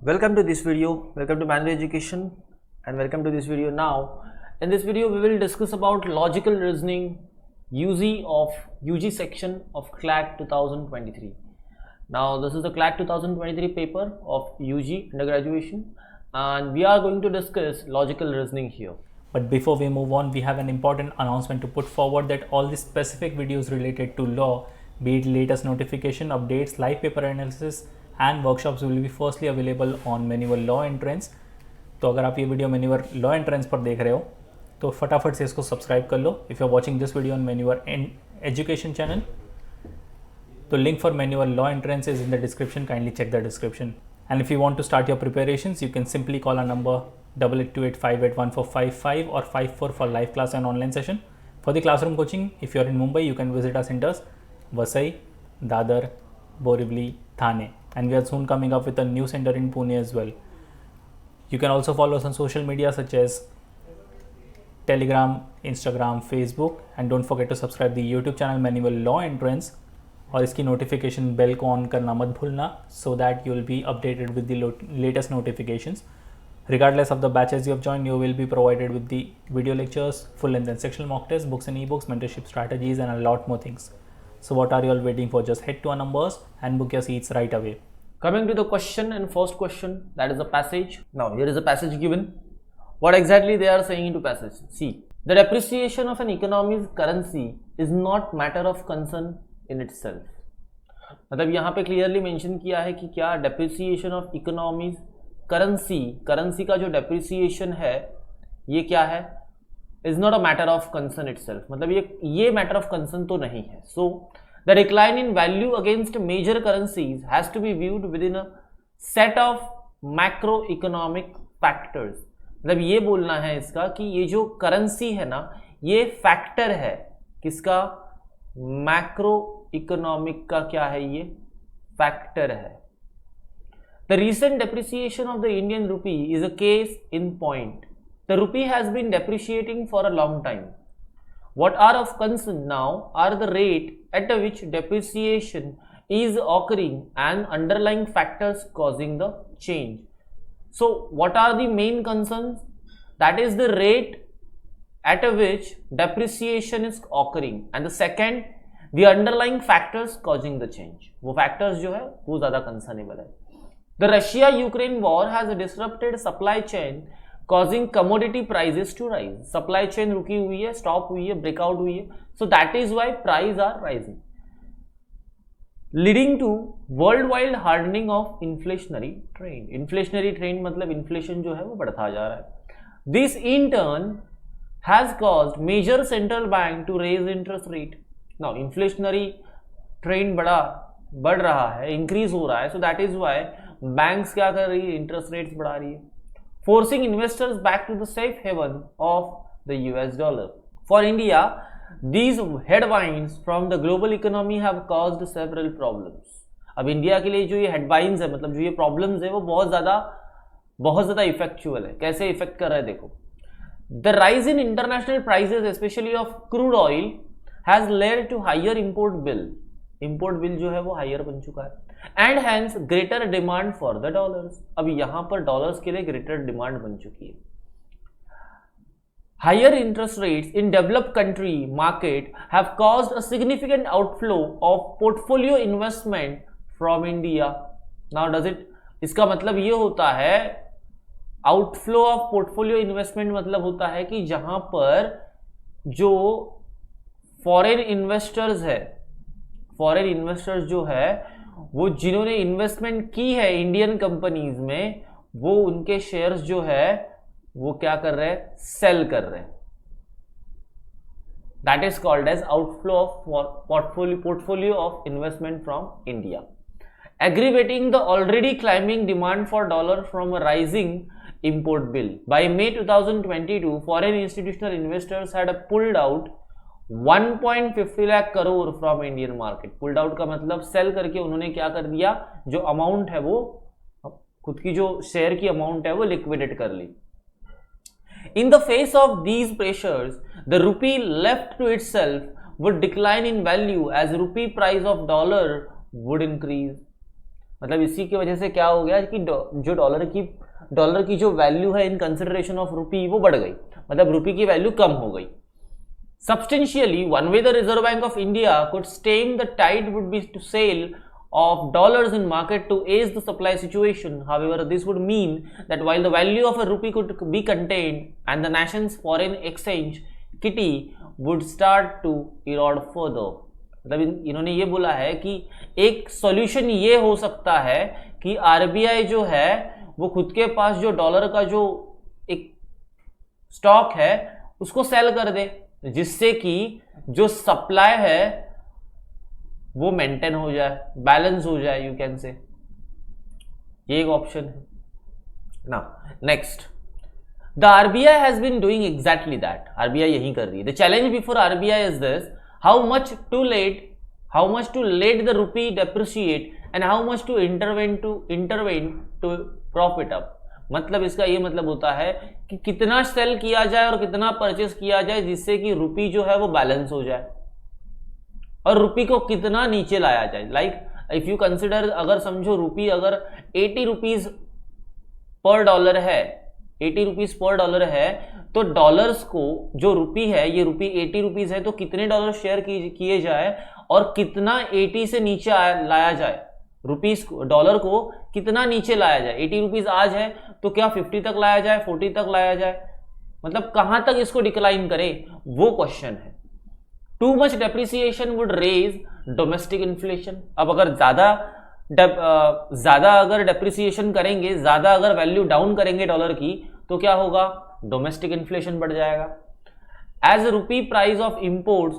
Welcome to this video, welcome to Manual Education and welcome to this video now. In this video we will discuss about logical reasoning UG section of CLAT 2023. Now this is the CLAT 2023 paper of UG undergraduation and we are going to discuss logical reasoning here. But before we move on, we have an important announcement to put forward that all the specific videos related to law, be it latest notification, updates, live paper analysis and workshops will be firstly available on Manual Law Entrance. तो अगर आप ये video Manual Law Entrance पर देख रहे हो तो फटाफट से इसको सब्सक्राइब कर लो. If you are watching this video on Manual Education channel, तो link for Manual Law Entrance is in the description. Kindly check the description. And if you want to start your preparations, you can simply call our number 8828581455 or 54 for live class and online session. For the classroom coaching, if you are in Mumbai, you can visit our centers Vasai, Dadar, Borivali, Thane, and we are soon coming up with a new center in Pune as well. You can also follow us on social media such as Telegram, Instagram, Facebook, and don't forget to subscribe the YouTube channel Manual Law Entrance और इसकी notification bell को on करना मत भूलना so that you will be updated with the latest notifications. Regardless of the batches you have joined, you will be provided with the video lectures, full length and sectional mock tests, books and ebooks, mentorship strategies and a lot more things. So what are you all waiting for? Just head to our numbers and book your seats right away. Coming to the question and first question, that is a passage. Now here is a passage given. What exactly they are saying into passage? See, the depreciation of an economy's currency is not matter of concern in itself. मतलब यहाँ पे clearly mention किया है कि क्या depreciation of economies currency का जो depreciation है ये क्या है, is not a matter of concern itself. मतलब ये मैटर ऑफ कंसर्न तो नहीं है. So the decline in value against major currencies has to be viewed within a set of macroeconomic factors. मतलब ये बोलना है इसका कि ये जो करेंसी है ना, ये फैक्टर है किसका, मैक्रो इकोनॉमिक का. क्या है ये, फैक्टर है. The recent depreciation of the Indian rupee is a case in point. The rupee has been depreciating for a long time. What are of concern now are the rate at which depreciation is occurring and underlying factors causing the change. So what are the main concerns? That is the rate at which depreciation is occurring and the second the underlying factors causing the change. वो factors जो है वो ज़्यादा concernable है. The Russia-Ukraine war has disrupted supply chain causing commodity prices to rise. Supply chain रुकी हुई है, stop हुई है, breakout हुई है. So that is why prices are rising, leading to worldwide hardening of inflationary trend. Inflationary trend मतलब inflation जो है वो बढ़ता जा रहा है. This in turn has caused major central bank to raise interest rate. Now inflationary trend बढ़ रहा है, increase हो रहा है. So that is why banks क्या कर रही है, interest rates बढ़ा रही है, forcing investors back to the safe haven of the US dollar. For India, these headwinds from the global economy have caused several problems. अब इंडिया के लिए जो ये headwinds है, मतलब जो ये problems है, वो बहुत ज़्यादा इफेक्चुअल है. कैसे इफेक्ट कर रहा है देखो. The rise in international prices, especially of crude oil, has led to higher import bill. Import bill जो है वो higher बन चुका है, and hence greater demand for the dollars. अब यहाँ पर dollars के लिए greater demand बन चुकी है. Higher interest rates in developed country market have caused a significant outflow of portfolio investment from India. Now does it? इसका मतलब ये होता है, आउटफ्लो ऑफ पोर्टफोलियो इन्वेस्टमेंट मतलब होता है कि जहां पर जो फॉरेन इन्वेस्टर्स जो है वो जिन्होंने इन्वेस्टमेंट की है इंडियन कंपनीज में, वो उनके शेयर्स जो है वो क्या कर रहे हैं, सेल कर रहे हैं. That is called as outflow of portfolio of investment from India, aggravating the already climbing demand for dollar from a rising import bill. By May 2022, foreign institutional investors had pulled out 1.50 lakh crore from Indian market. Pulled out का मतलब cell करके उन्होंने क्या कर दिया, जो amount है वो खुद की जो शेयर की अमाउंट है वो लिक्विडेट कर ली. In the face of these pressures, the rupee left to itself would decline in value as rupee price of dollar would increase. मतलब इसी की वजह से क्या हो गया कि जो डॉलर की जो वैल्यू है इन कंसिडरेशन ऑफ रुपी वो बढ़ गई, मतलब रुपी की वैल्यू कम हो गई. Substantially, one way the Reserve Bank of India could stem the tide would be to sell of dollars in market to ease the supply situation. However, this would mean that while the value of a rupee could be contained and the nation's foreign exchange kitty would start to erode further. मतलब इन्होंने ये बोला है कि एक solution ये हो सकता है कि आरबीआई जो है वो खुद के पास जो डॉलर का जो एक स्टॉक है उसको सेल कर दे, जिससे कि जो सप्लाई है वो मेंटेन हो जाए, बैलेंस हो जाए, यू कैन से. ये एक ऑप्शन है ना. Next, the RBI has been doing exactly that. RBI यही कर रही है. The challenge before RBI is this: how much to let the rupee depreciate and how much to intervene to profit up. मतलब इसका ये मतलब होता है कि कितना सेल किया जाए और कितना परचेस किया जाए जिससे कि रुपी जो है वो बैलेंस हो जाए, और रुपी को कितना नीचे लाया जाए. लाइक इफ यू कंसिडर, अगर समझो रुपी अगर 80 रुपीज पर डॉलर है, 80 रुपीज पर डॉलर है, तो डॉलर्स को जो रुपी है, ये रुपी 80 रुपीज है, तो कितने डॉलर शेयर किए जाए और कितना 80 से नीचे लाया जाए, रुपीस डॉलर को कितना नीचे लाया जाए. 80 रुपीज आज है तो क्या 50 तक लाया जाए, 40 तक लाया जाए, मतलब कहां तक इसको डिक्लाइन करे, वो क्वेश्चन है. Too much depreciation would raise domestic inflation. अब अगर ज्यादा अगर डेप्रिसिएशन करेंगे, ज्यादा अगर वैल्यू डाउन करेंगे डॉलर की, तो क्या होगा, डोमेस्टिक इन्फ्लेशन बढ़ जाएगा. As rupee price of imports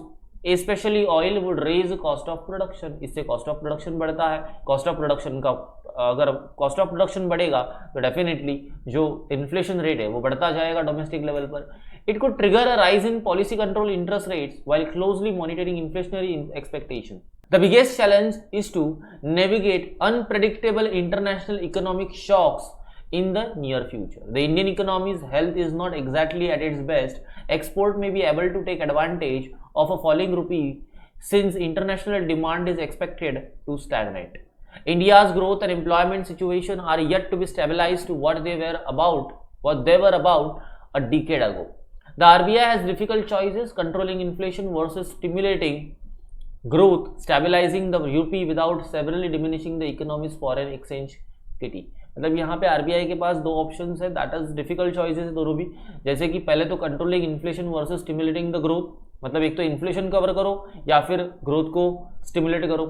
specially oil would raise cost of production. इससे कॉस्ट ऑफ प्रोडक्शन बढ़ता है. कॉस्ट ऑफ प्रोडक्शन का अगर कॉस्ट ऑफ प्रोडक्शन बढ़ेगा तो डेफिनेटली जो इन्फ्लेशन रेट है वो बढ़ता जाएगा डोमेस्टिक लेवल पर. It could trigger a rise in policy control interest rates while closely monitoring inflationary expectation. The biggest challenge is to navigate unpredictable international economic shocks in the near future. The Indian economy's health is not exactly at its best. Export may be able to take advantage of a falling rupee since international demand is expected to stagnate. India's growth and employment situation are yet to be stabilized to what they were about a decade ago. The RBI has difficult choices: controlling inflation versus stimulating growth, stabilizing the rupee without severely diminishing the economy's foreign exchange kitty. मतलब यहाँ पे RBI के पास दो options है, that is difficult choices दोनों भी. जैसे कि पहले तो controlling inflation versus stimulating the growth, मतलब एक तो इन्फ्लेशन कवर करो या फिर ग्रोथ को स्टिमुलेट करो.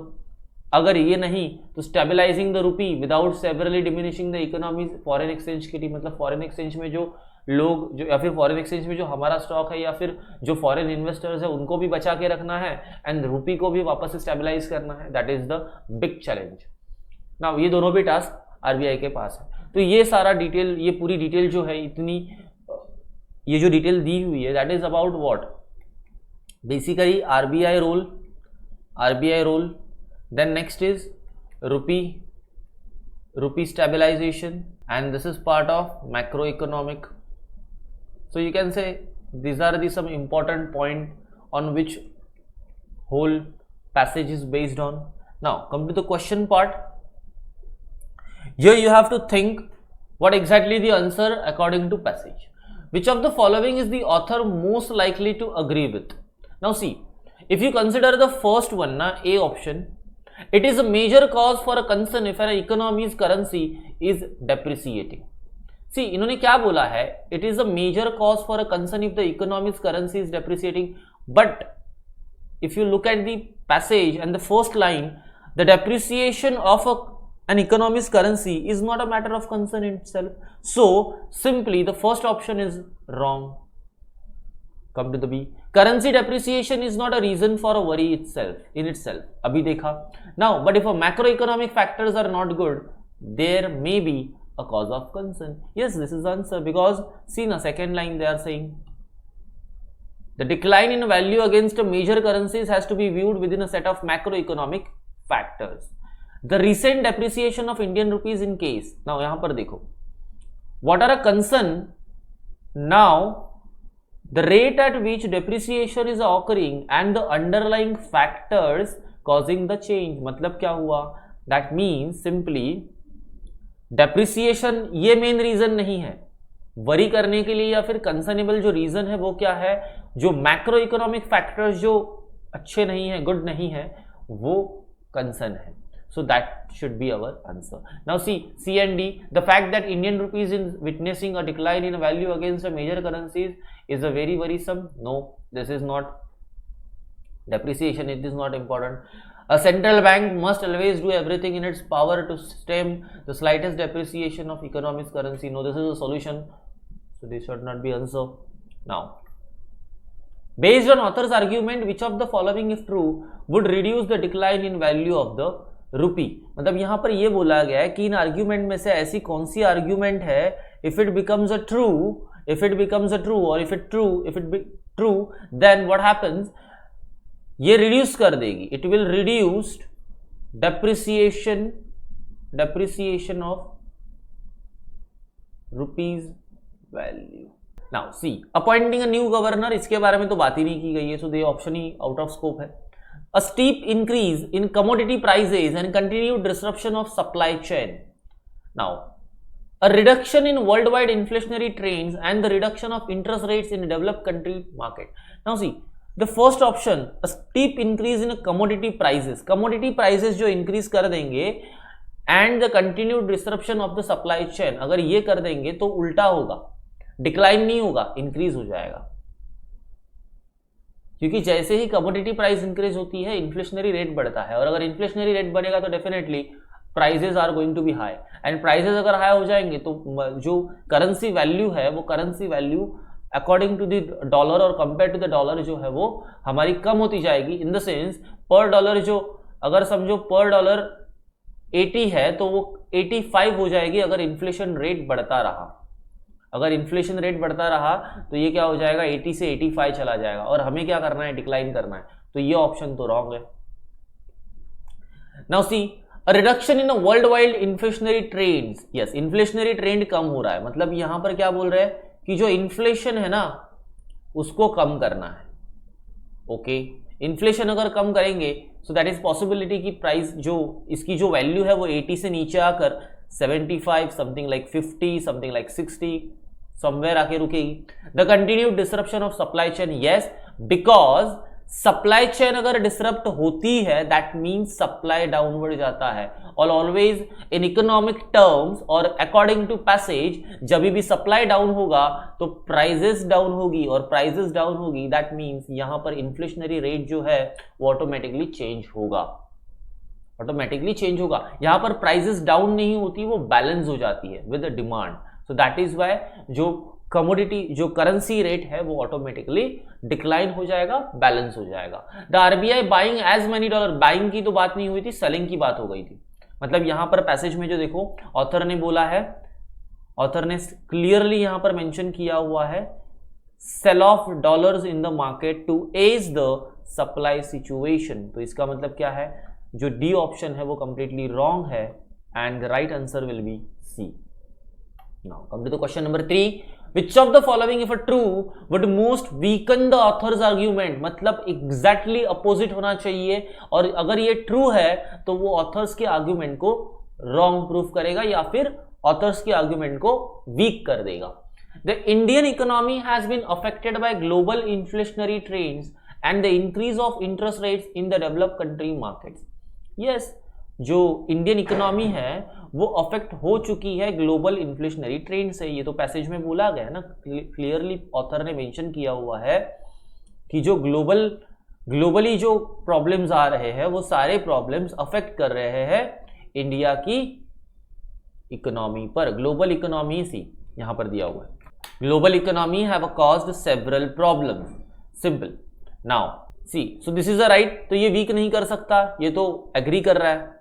अगर ये नहीं तो stabilising the rupee without severely diminishing the economy foreign exchange की. मतलब फॉरेन एक्सचेंज में जो लोग जो या फिर फॉरेन एक्सचेंज में जो हमारा स्टॉक है या फिर जो फॉरेन इन्वेस्टर्स है उनको भी बचा के रखना है एंड रुपी को भी वापस से स्टेबलाइज करना है. That is the big challenge. Now ये दोनों भी टास्क आरबीआई के पास है. तो ये सारा डिटेल, ये पूरी डिटेल जो है, इतनी ये जो डिटेल दी हुई है, that is about what, basically RBI role. Then next is rupee stabilisation and this is part of macroeconomic. So you can say these are the some important point on which whole passage is based on. Now come to the question part. Here you have to think what exactly the answer according to passage. Which of the following is the author most likely to agree with? Now see, if you consider the first one, A option, it is a major cause for a concern if an economy's currency is depreciating. See, इन्होंने क्या बोला है, it is a major cause for a concern if the economy's currency is depreciating. But if you look at the passage and the first line, the depreciation of an economy's currency is not a matter of concern in itself. So simply the first option is wrong. Come to the B. Currency depreciation is not a reason for a worry in itself. Abhi dekha. Now, but if a macroeconomic factors are not good, there may be a cause of concern. Yes, this is the answer, because see na second line they are saying the decline in value against a major currencies has to be viewed within a set of macroeconomic factors. The recent depreciation of Indian rupees in case. Now यहाँ पर देखो, what are a concern? Now the rate at which depreciation is occurring and the underlying factors causing the change. मतलब क्या हुआ, that means simply depreciation ये main reason नहीं है worry करने के लिए, या फिर कंसर्नेबल जो रीजन है वो क्या है, जो मैक्रो इकोनॉमिक फैक्टर्स जो अच्छे नहीं है, गुड नहीं है, वो कंसर्न है. So that should be our answer. Now see, C and D, the fact that Indian rupees is witnessing a decline in value against the major currencies is a very worrisome. No, this is not depreciation, it is not important. A central bank must always do everything in its power to stem the slightest depreciation of economy's currency. No, this is a solution. So this should not be answer. Now, based on author's argument, which of the following if true would reduce the decline in value of the रूपी. मतलब यहां पर यह बोला गया है कि इन argument में से ऐसी कौन सी आर्ग्यूमेंट है, if it becomes a true और if it true then what happens, ये रिड्यूस कर देगी, it will reduce depreciation of rupees value. Now see, appointing a new governor, इसके बारे में तो बात ही नहीं की गई है, सो ये option he out of scope है. A steep increase in commodity prices and continued disruption of supply chain. Now, a reduction in worldwide inflationary trends and the reduction of interest rates in developed country market. Now see, the first option, a steep increase in commodity prices. Commodity prices जो increase कर देंगे and the continued disruption of the supply chain, अगर ये कर देंगे तो उल्टा होगा, डिक्लाइन नहीं होगा, इंक्रीज हो जाएगा. क्योंकि जैसे ही कमोडिटी प्राइस इंक्रीज होती है इन्फ्लेशनरी रेट बढ़ता है, और अगर इन्फ्लेशनरी रेट बढ़ेगा तो definitely prices are going to be high, and prices अगर हाई हो जाएंगे तो जो करेंसी वैल्यू है वो currency value according to the dollar और कंपेयर टू द डॉलर जो है वो हमारी कम होती जाएगी. In the sense per dollar जो, अगर समझो पर डॉलर 80 है तो वो 85 हो जाएगी अगर इन्फ्लेशन रेट बढ़ता रहा. अगर इन्फ्लेशन रेट बढ़ता रहा तो ये क्या हो जाएगा, 80 से 85 चला जाएगा, और हमें क्या करना है, डिक्लाइन करना है. तो ये ऑप्शन तो रॉन्ग है. Now see, a reduction in world wide inflationary trends. Yes, inflationary trend कम हो रहा है, मतलब यहां पर क्या बोल रहे हैं कि जो इन्फ्लेशन है ना उसको कम करना है. ओके, इन्फ्लेशन अगर कम करेंगे सो दैट इज पॉसिबिलिटी की प्राइस जो इसकी जो वैल्यू है वो 80 से नीचे आकर 75, something like 50, something like 60 somewhere आके रुकेगी. The continued disruption of supply chain. Yes, because supply chain अगर डिसरप्ट होती है दैट मीन्स सप्लाई डाउनवर्ड जाता है, और ऑलवेज इन इकोनॉमिक टर्म्स और अकॉर्डिंग टू पैसेज जब भी सप्लाई डाउन होगा तो प्राइजेस डाउन होगी, और प्राइजेस डाउन होगी दैट मीन्स यहां पर इन्फ्लेशनरी रेट जो है वो ऑटोमेटिकली चेंज होगा. यहां पर प्राइसेस डाउन नहीं होती, वो बैलेंस हो जाती है with the demand. So that is why जो कमोडिटी जो करेंसी रेट है वो ऑटोमेटिकली डिक्लाइन हो जाएगा, बैलेंस हो जाएगा. The RBI buying as many dollar. Buying की तो बात नहीं हुई थी, सेलिंग की बात हो गई थी. मतलब यहां पर पैसेज में जो देखो ऑथर ने बोला है, ऑथर ने क्लियरली यहां पर मेंशन किया हुआ है, sell of dollars in the market to ease the supply situation. तो इसका मतलब क्या है, जो डी ऑप्शन है वो कंप्लीटली रॉन्ग है, and the right answer will be C. Now come to the question number 3. Which of the following if a true would most weaken the author's argument. मतलब एग्जैक्टली अपोजिट होना चाहिए, और अगर ये true है तो वो ऑथर्स के आर्ग्यूमेंट को रॉन्ग प्रूफ करेगा या फिर ऑथर्स के आर्ग्यूमेंट को वीक कर देगा. The Indian economy has been affected by global inflationary trends and the increase of interest rates in the developed country markets. Yes, जो इंडियन इकोनॉमी है वो अफेक्ट हो चुकी है ग्लोबल इन्फ्लेशनरी ट्रेंड से. ये तो पैसेज में बोला गया है ना, क्लियरली ऑथर ने मेंशन किया हुआ है कि जो ग्लोबली जो प्रॉब्लम्स आ रहे हैं वो सारे प्रॉब्लम्स अफेक्ट कर रहे हैं इंडिया की इकोनॉमी पर. ग्लोबल इकोनॉमी सी यहां पर दिया हुआ है, global economy have caused several problems. Simple. Now see, so this is a right. तो ये वीक नहीं कर सकता, ये तो एग्री कर रहा है,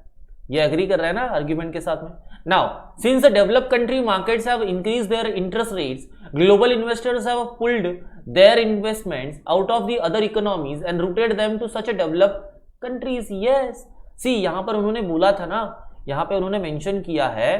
ये एग्री कर रहा है ना आर्ग्यूमेंट के साथ में. Now since the developed country markets have increased their interest rates, global investors have pulled their investments out of the other economies and routed them to such a developed countries. Yes, see यहां पर उन्होंने बोला था ना, यहां पे उन्होंने mention किया है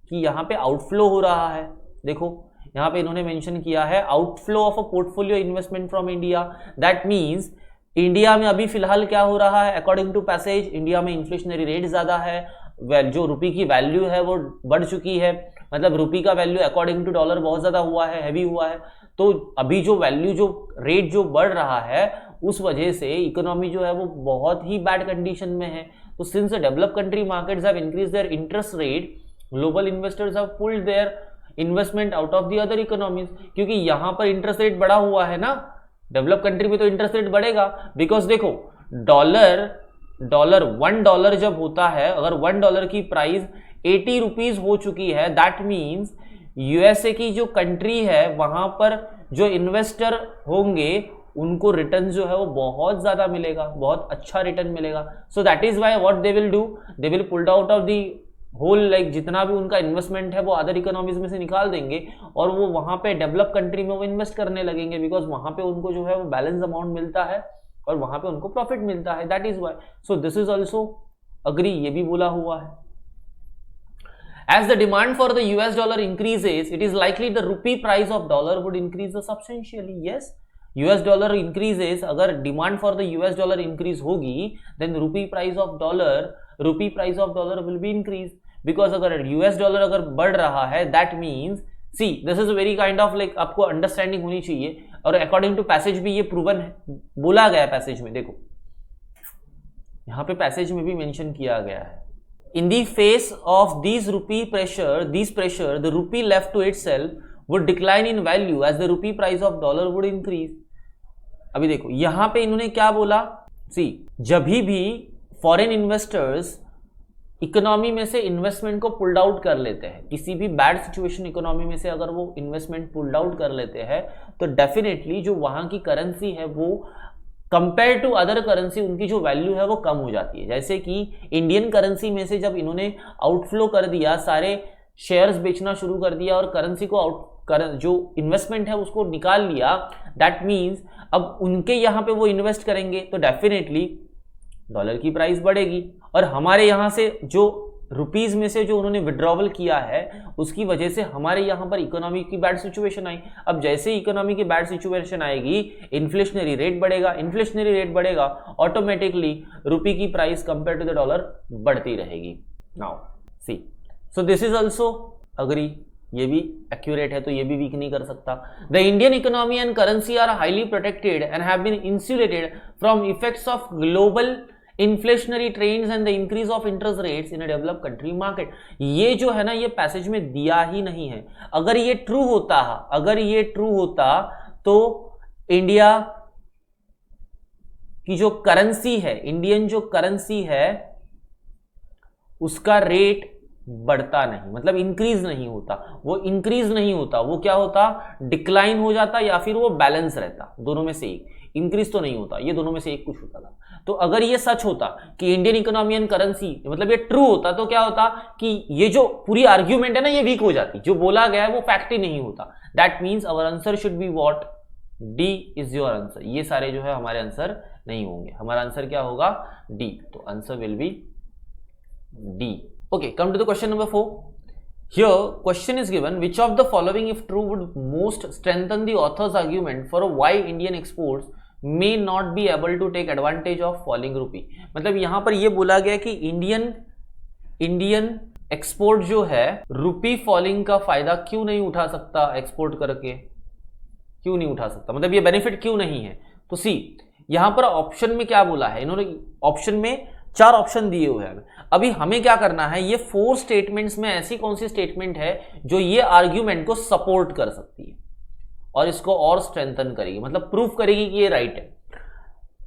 कि यहां पे आउटफ्लो हो रहा है. देखो यहां पे इन्होंने मेंशन किया है outflow of a portfolio investment from India. That means India में अभी फिलहाल क्या हो रहा है, अकॉर्डिंग टू पैसेज इंडिया में इन्फ्लेशनरी रेट ज्यादा है, जो रुपी की वैल्यू है वो बढ़ चुकी है, मतलब रुपी का वैल्यू अकॉर्डिंग टू डॉलर बहुत ज्यादा हुआ है, हैवी हुआ है। तो अभी जो वैल्यू, जो रेट जो बढ़ रहा है, उस वजह से इकोनॉमी जो है वो बहुत ही बैड कंडीशन में है। तो since developed country markets have increase their interest rate, global investors have pulled their investment out of the other economies, क्योंकि यहां पर इंटरेस्ट रेट बढ़ा हुआ है ना, डेवलप कंट्री में तो इंटरेस्ट रेट बढ़ेगा। बिकॉज देखो $1 जब होता है, अगर $1 की प्राइस 80 रुपीज हो चुकी है, दैट मीन्स यूएसए की जो कंट्री है वहां पर जो इन्वेस्टर होंगे उनको रिटर्न जो है वो बहुत ज्यादा मिलेगा, बहुत अच्छा रिटर्न मिलेगा। So that is why what they will do, they will pulled out of the hole, like जितना भी उनका इन्वेस्टमेंट है वो अदर इकोनॉमीज में से निकाल देंगे और वो वहां पे डेवलप कंट्री में वो इन्वेस्ट करने लगेंगे, बिकॉज वहां पे उनको जो है वो बैलेंस अमाउंट मिलता है और वहां पे उनको प्रॉफिट मिलता है। That is why, so this is also agree, ये भी बोला हुआ है। As the demand for the US dollar increases, it is likely the rupee price of dollar would increase substantially. Yes, US dollar increases, अगर demand for the US dollar increase होगी, then rupee price of dollar will be increased, because अगर US dollar अगर बढ़ रहा है, that means see this is very kind of like आपको understanding होनी चाहिए, और according to passage भी ये proven है, बोला गया है passage में, देखो यहाँ पे passage में भी mention किया गया है। In the face of this pressure, the rupee left to itself would decline in value as the rupee price of dollar would increase. अभी देखो यहां पे इन्होंने क्या बोला, सी जब भी फॉरेन इन्वेस्टर्स इकोनॉमी में से इन्वेस्टमेंट को पुल्ड आउट कर लेते हैं, किसी भी बैड सिचुएशन इकोनॉमी में से अगर वो इन्वेस्टमेंट पुल्ड आउट कर लेते हैं, तो डेफिनेटली जो वहां की करेंसी है वो कंपेयर टू अदर करेंसी उनकी जो वैल्यू है वो कम हो जाती है। जैसे कि इंडियन करेंसी में से जब इन्होंने आउटफ्लो कर दिया, सारे शेयर्स बेचना शुरू कर दिया और करेंसी को जो इन्वेस्टमेंट है उसको निकाल लिया, दैट मीन्स अब उनके यहाँ पे वो इन्वेस्ट करेंगे तो डेफिनेटली डॉलर की प्राइस बढ़ेगी, और हमारे यहाँ से जो रुपीज में से जो उन्होंने विड्रॉवल किया है उसकी वजह से हमारे यहाँ पर इकोनॉमी की बैड सिचुएशन आई। अब जैसे इकोनॉमी की बैड सिचुएशन आएगी, इन्फ्लेशनरी रेट बढ़ेगा, ऑटोमेटिकली रुपी की price compare to the dollar बढ़ती रहेगी। Now see, so this is also agree, ये भी एक्यूरेट है, तो ये भी वीक नहीं कर सकता। The Indian economy and currency are highly protected and have been insulated from effects of global inflationary trends and the increase of interest rates in a developed country market. ये जो है ना, ये पैसेज में दिया ही नहीं है। अगर ये ट्रू होता तो इंडिया की जो करेंसी है, इंडियन जो करेंसी है उसका रेट बढ़ता नहीं, मतलब इंक्रीज नहीं होता, वो क्या होता, डिक्लाइन हो जाता या फिर वो बैलेंस रहता, दोनों में से एक। इंक्रीज तो नहीं होता, ये दोनों में से एक कुछ होता था। तो अगर ये सच होता कि इंडियन इकोनॉमी एंड करेंसी, मतलब ये ट्रू होता, तो क्या होता कि ये जो पूरी आर्ग्यूमेंट है ना ये वीक हो जाती, जो बोला गया है वो फैक्ट ही नहीं होता। That means our answer should be what, D is your answer. ये सारे जो है हमारे आंसर नहीं होंगे, हमारा आंसर क्या होगा, डी। तो answer will B D. Okay, come to the question number 4. Here, question is given, which of the following, if true, would most strengthen the author's argument for why Indian exports may not be able to take advantage of falling rupee? मतलब यहाँ पर ये बोला गया कि Indian export जो है रुपी falling का फायदा क्यों नहीं उठा सकता, एक्सपोर्ट करके क्यों नहीं उठा सकता, मतलब ये बेनिफिट क्यों नहीं है। तो सी, यहाँ पर ऑप्शन में क्या बोला है इन्होंने, ऑप्शन में 4 ऑप्शन दिए हुए हैं। अभी हमें क्या करना है, ये 4 स्टेटमेंट्स में ऐसी कौन सी स्टेटमेंट है जो ये आर्ग्यूमेंट को सपोर्ट कर सकती है और इसको और स्ट्रेंथन करेगी, मतलब प्रूफ करेगी कि ये राइट है।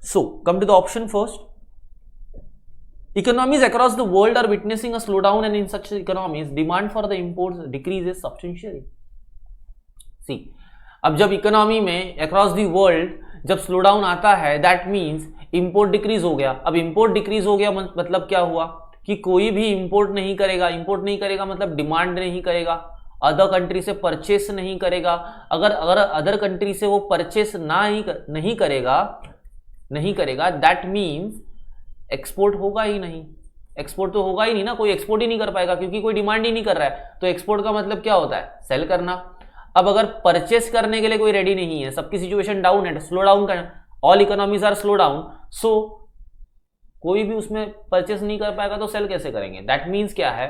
So come to the option first. Economies across the world are witnessing a slow down and in such economies demand for the imports decreases substantially. See, अब जब इकोनॉमी में अक्रॉस द वर्ल्ड जब slow down आता है, that means import decrease हो गया। अब import decrease हो गया मतलब क्या हुआ कि कोई भी इंपोर्ट नहीं करेगा, मतलब डिमांड नहीं करेगा, अदर कंट्री से परचेस नहीं करेगा। अगर अदर कंट्री से वो परचेस नहीं करेगा दैट मीन्स एक्सपोर्ट होगा ही नहीं, एक्सपोर्ट तो होगा ही नहीं ना, कोई एक्सपोर्ट ही नहीं कर पाएगा क्योंकि कोई डिमांड ही नहीं कर रहा है। तो एक्सपोर्ट का मतलब क्या होता है, सेल करना। अब अगर परचेस करने के लिए कोई रेडी नहीं है, सबकी सिचुएशन डाउन है, स्लो डाउन का, all economies are slow down, so कोई भी उसमें परचेस नहीं कर पाएगा तो सेल कैसे करेंगे? दैट मीन्स क्या है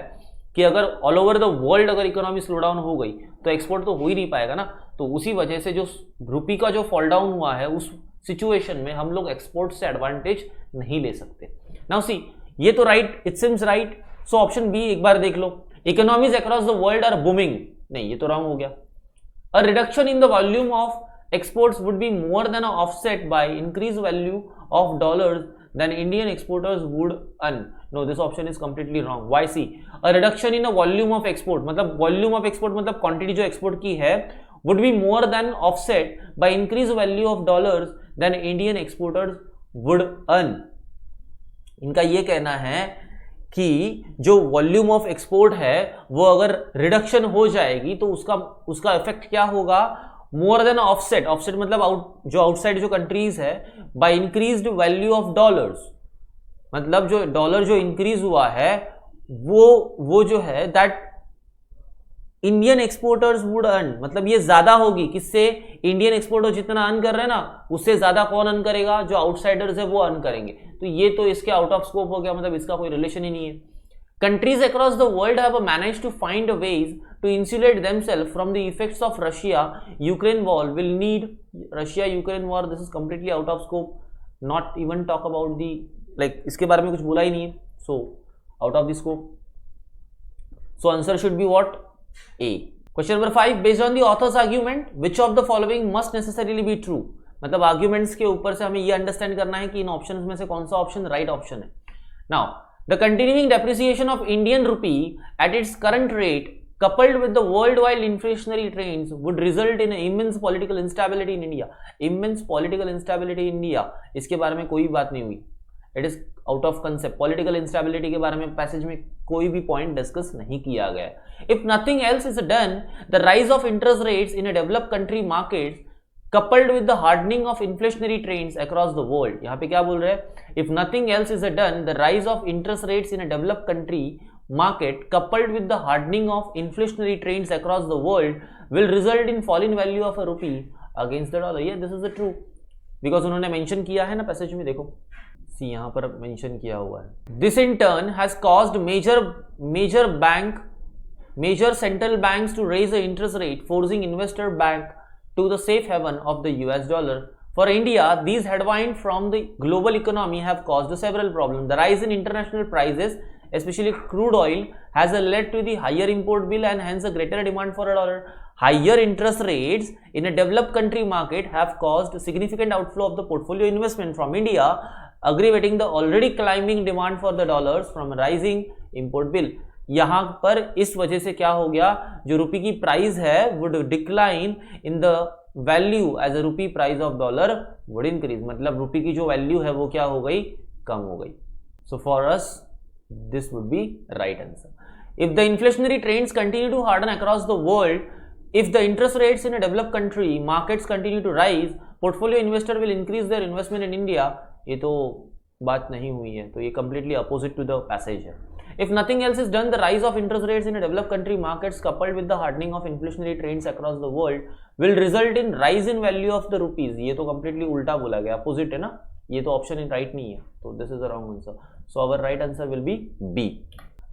कि अगर ऑल ओवर द वर्ल्ड अगर इकोनॉमी स्लो डाउन हो गई तो एक्सपोर्ट तो हो ही नहीं पाएगा ना। तो उसी वजह से जो रुपी का जो फॉल डाउन हुआ है उस सिचुएशन में हम लोग एक्सपोर्ट से एडवांटेज नहीं ले सकते। नाउ सी, ये तो right, it seems right. So option B एक बार देख लो, economies across the world are booming, नहीं ये तो रॉन्ग हो गया। A reduction in the volume of exports would be more than offset by increase value of dollars then Indian exporters would earn. No, this option is completely wrong. Why? See, a reduction in a volume of export, मतलब volume of export मतलब quantity जो export की है would be more than offset by increased value of dollars than Indian exporters would earn. इनका ये कहना है कि जो वॉल्यूम ऑफ एक्सपोर्ट है वो अगर रिडक्शन हो जाएगी तो उसका इफेक्ट क्या होगा? मोर देन ऑफसेट, ऑफसेट मतलब जो आउटसाइड जो कंट्रीज है, by increased value of dollars, मतलब जो डॉलर जो इंक्रीज हुआ है वो जो है that Indian exporters would earn, मतलब ये ज्यादा होगी किससे? इंडियन एक्सपोर्टर जितना अर्न कर रहे हैं ना उससे ज्यादा कौन अर्न करेगा? जो आउटसाइडर्स है वो अर्न करेंगे। तो ये तो इसके आउट ऑफ स्कोप हो गया, मतलब इसका कोई रिलेशन ही नहीं है। Countries across the world have managed to find ways to insulate themselves from the effects of Russia-Ukraine war. Will need Russia-Ukraine war. This is completely out of scope. Not even talk about the इसके बारे में कुछ बोला ही नहीं है. So out of the scope. So answer should be what? A. Question number 5. Based on the author's argument, which of the following must necessarily be true? मतलब arguments के ऊपर से हमें ये understand करना है कि इन options में से कौन सा option right option है. Now. The continuing depreciation of Indian rupee at its current rate, coupled with the worldwide inflationary trends, would result in immense political instability in India. Immense political instability in India. इसके बारे में कोई बात नहीं हुई. It is out of concept. Political instability के बारे में पैसेज में कोई भी पॉइंट डिस्कस नहीं किया गया है. If nothing else is done, the rise of interest rates in a developed country markets coupled with the hardening of inflationary trends across the world. यहाँ पे क्या बोल रहे हैं? If nothing else is done, the rise of interest rates in a developed country market coupled with the hardening of inflationary trends across the world will result in fall in value of a rupee against the dollar. Yeah, this is the true. Because उन्होंने mention किया है ना passage में, देखो सी यहाँ पर mention किया हुआ है. This in turn has caused major central banks to raise the interest rate, forcing investor back to the safe haven of the US dollar. For India, these headwinds from the global economy have caused several problems. The rise in international prices, especially crude oil, has led to the higher import bill and hence a greater demand for a dollar. Higher interest rates in a developed country market have caused significant outflow of the portfolio investment from India, aggravating the already climbing demand for the dollars from a rising import bill. यहाँ पर इस वजह से क्या हो गया? जो रुपी की प्राइस है would decline in the value as a rupee price of dollar would increase, मतलब रुपी की जो वैल्यू है वो क्या हो गई? कम हो गई. So for us this would be right answer. If the inflationary trends continue to harden across the world, if the interest rates in a developed country markets continue to rise, portfolio investor will increase their investment in India. ये तो बात नहीं हुई है, तो ये completely opposite to the passage है. If nothing else is done, the rise of interest rates in a developed country markets coupled with the hardening of inflationary trends across the world will result in rise in value of the rupees. ये तो completely उल्टा बोला गया, opposite है ना, ये तो option right नहीं है, तो this is the wrong answer. So our right answer will be B.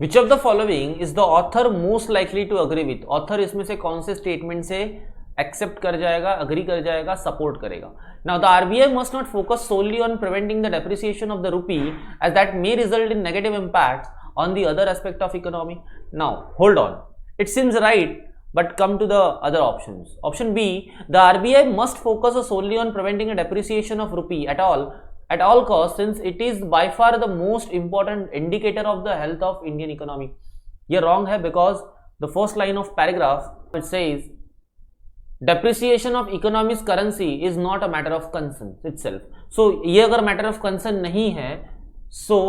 Which of the following is the author most likely to agree with? Author इसमें से कौन से statement से accept कर जाएगा, agree कर जाएगा, support करेगा? Now the RBI must not focus solely on preventing the depreciation of the rupee, as that may result in negative impacts on the other aspect of economy. Now hold on, it seems right, but come to the other options. Option B, the RBI must focus solely on preventing a depreciation of rupee at all costs, since it is by far the most important indicator of the health of Indian economy. ये wrong है, because the first line of paragraph it says depreciation of economy's currency is not a matter of concern itself. So ये अगर matter of concern नहीं है, so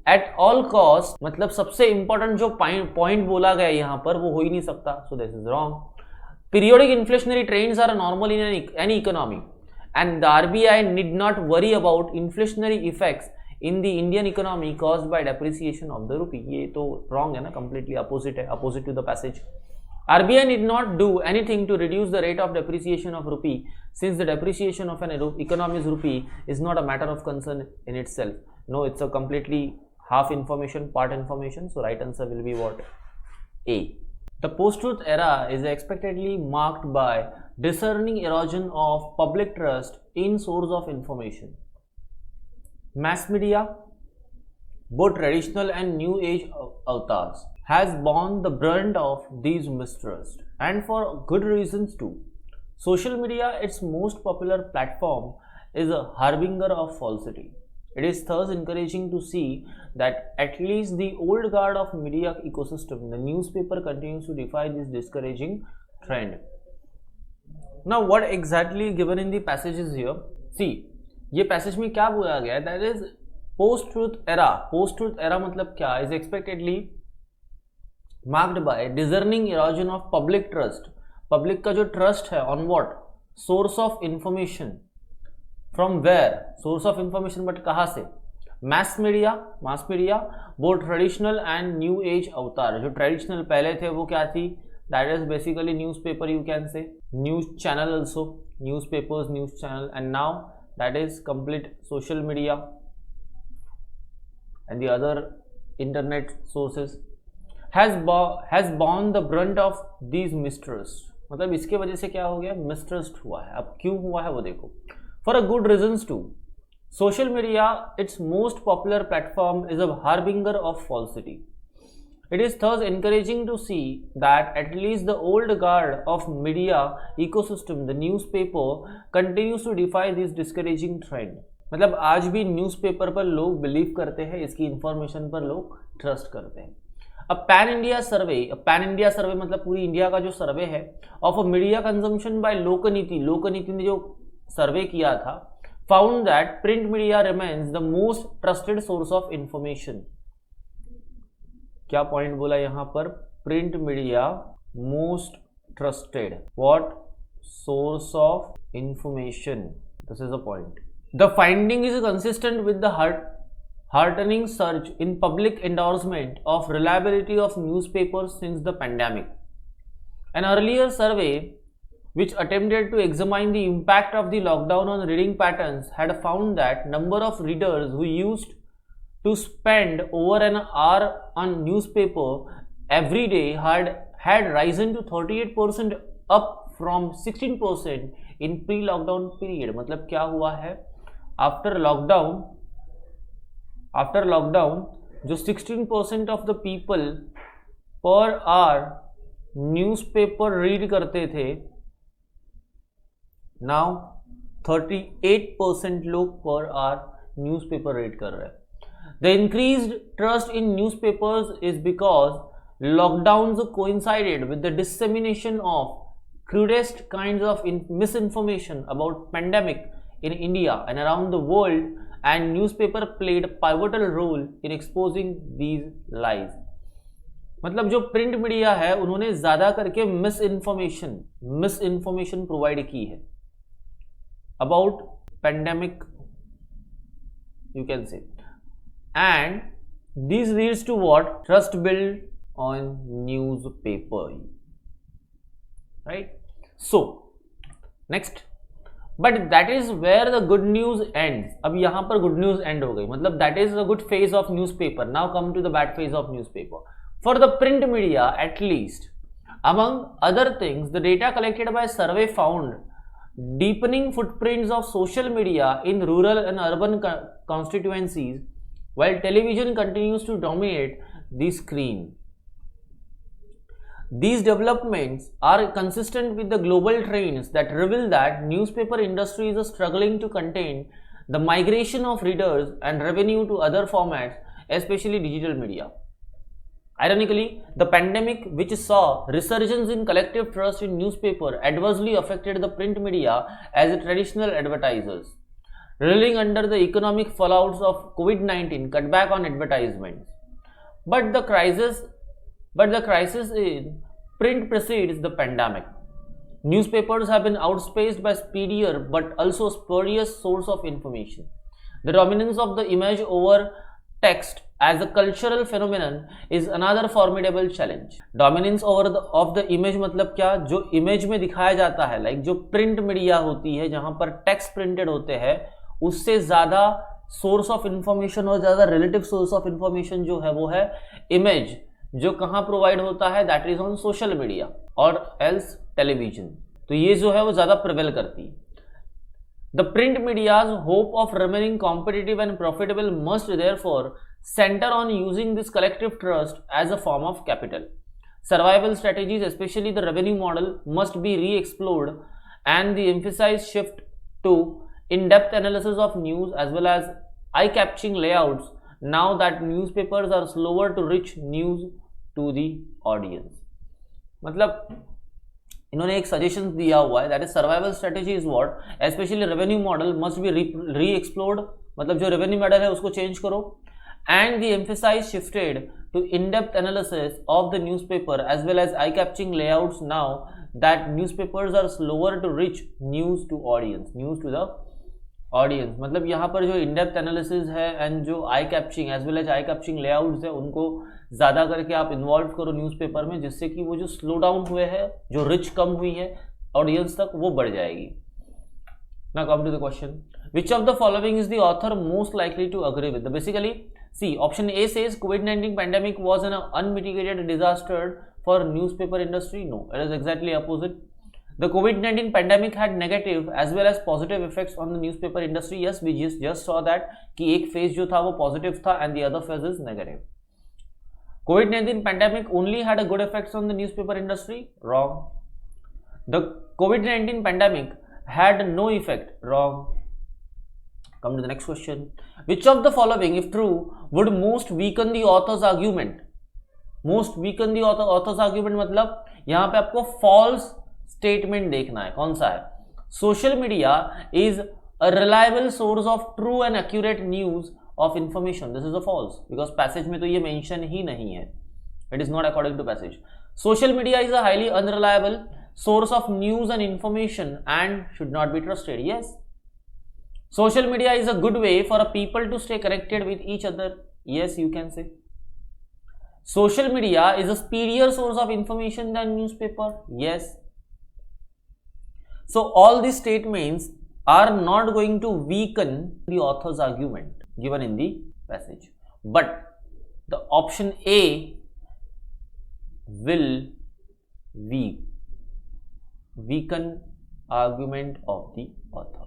at all cost मतलब सबसे important जो point बोला गया यहाँ पर वो हो ही नहीं सकता. So this is wrong. Periodic inflationary trends are normal in any economy and the RBI need not worry about inflationary effects in the Indian economy caused by depreciation of the rupee. ये तो wrong है ना, completely opposite है, opposite to the passage. RBI need not do anything to reduce the rate of depreciation of rupee, since the depreciation of an economy's rupee is not a matter of concern in itself. No, it's a completely half information, part information. So right answer will be what? A. The post-truth era is expectedly marked by discerning erosion of public trust in source of information. Mass media, both traditional and new age avatars, has borne the brunt of these mistrust, and for good reasons too. Social media, its most popular platform, is a harbinger of falsity. It is thus encouraging to see that at least the old guard of media ecosystem, the newspaper, continues to defy this discouraging trend. Now, what exactly given in the passages here? See, ये passage में क्या बोला गया है? That is post-truth era. Post-truth era मतलब क्या? Is expectedly marked by discerning erosion of public trust. Public का जो trust है on what? Source of information. From where? Source of information, but कहाँ से? Mass media, both traditional and new age avatar. जो traditional पहले थे वो क्या थी? That is basically newspaper, you can say, news channel also, newspapers, news channel, and now that is complete social media and the other internet sources has borne the brunt of these mistrust. मतलब इसके वजह से क्या हो गया? Mistrust हुआ है. अब क्यों हुआ है वो देखो. For a good reasons too. Social media, its most popular platform, is a harbinger of falsity. It is thus encouraging to see that at least the old guard of media ecosystem, the newspaper, continues to defy this discouraging trend. मतलब आज भी newspaper पर लोग believe करते हैं, इसकी information पर लोग ट्रस्ट करते हैं. पैन इंडिया सर्वे मतलब पूरी इंडिया का जो सर्वे है of a media consumption by Lokniti ने जो सर्वे किया था, found that print media remains the most trusted source of information. क्या पॉइंट बोला यहां पर? Print media most trusted what? Source of information. This is a point. The finding is consistent with the heartening surge in public endorsement of reliability of newspapers since the pandemic. An earlier survey which attempted to examine the impact of the lockdown on reading patterns had found that number of readers who used to spend over an hour on newspaper every day had risen to 38%, up from 16% in pre-lockdown period. मतलब क्या हुआ है? After lockdown जो 16% of the people per hour newspaper read करते थे, now 38% लोग per hour newspaper read कर रहे हैं. The increased trust in newspapers is because lockdown coincided with the dissemination of crudest kinds of misinformation about pandemic in India and around the world, and newspaper played a pivotal role in exposing these lies. मतलब जो print media है उन्होंने ज्यादा करके miss information provide की है about pandemic, you can say, and this leads to what? Trust build on newspaper, right? So next, but that is where the good news ends. अब यहां पर गुड न्यूज एंड हो गई, मतलब that is the good phase of newspaper. Now come to the bad phase of newspaper. For the print media at least, among other things, the data collected by survey found deepening footprints of social media in rural and urban constituencies, while television continues to dominate the screen. These developments are consistent with the global trends that reveal that newspaper industry is struggling to contain the migration of readers and revenue to other formats, especially digital media. Ironically, the pandemic, which saw resurgence in collective trust in newspaper, adversely affected the print media as traditional advertisers, reeling under the economic fallouts of COVID-19, cut back on advertisements. But the crisis in print precedes the pandemic. Newspapers have been outspaced by speedier but also spurious source of information. The dominance of the image over text as a cultural phenomenon is another formidable challenge. Dominance of the image मतलब क्या? जो image में दिखाया जाता है, like जो print media होती है जहां पर टेक्स्ट प्रिंटेड होते हैं, उससे ज्यादा सोर्स ऑफ इंफॉर्मेशन और ज्यादा रिलेटिव सोर्स ऑफ इंफॉर्मेशन जो है वो है इमेज, जो कहाँ प्रोवाइड होता है, that is on social media और एल्स टेलीविजन। तो ये जो है वो ज्यादा प्रिवेल करती है। The print media's hope of remaining competitive and profitable must therefore center on using this collective trust as a form of capital. Survival strategies, especially the revenue model, must be re-explored and the emphasized shift to in-depth analysis of news as well as eye-catching layouts now that newspapers are slower to reach news to the audience. मतलब इन्होंने एक suggestion दिया हुआ है, that is survival strategy is what, specially revenue model must be re explored, मतलब जो revenue model है उसको चेंज करो, and the emphasise shifted to in depth analysis of the newspaper as well as eye capturing layouts now that newspapers are slower to reach news to audience, news to the audience. मतलब यहाँ पर जो in depth analysis है and जो eye capturing as well as eye capturing layouts है उनको ज़्यादा करके आप इन्वॉल्व करो न्यूज़पेपर में, जिससे कि वो जो स्लो डाउन हुए हैं, जो रिच कम हुई है ऑडियंस तक, वो बढ़ जाएगी। Now come to the question, which of the following is the author most likely to agree with? Basically see option A says COVID-19 pandemic was an unmitigated disaster for newspaper industry. No, it is exactly opposite. The COVID-19 pandemic had negative as well as positive effects on the newspaper industry. Yes, we just saw that कि एक phase जो था वो positive था and the other phase is negative. COVID-19 pandemic only had a good effects on the newspaper industry. Wrong. The COVID-19 pandemic had no effect. Wrong. Come to the next question. Which of the following, if true, would most weaken the author's argument? Most weaken the author's argument मतलब यहाँ पे आपको false statement देखना है। कौन सा है? Social media is a reliable source of true and accurate news of information. This is a false because passage में तो ये mention ही नहीं है. It is not according to passage. Social media is a highly unreliable source of news and information and should not be trusted. Yes. Social media is a good way for a people to stay connected with each other. Yes, you can say. Social media is a superior source of information than newspaper. Yes. So all these statements are not going to weaken the author's argument given in the passage, but the option A will weaken argument of the author.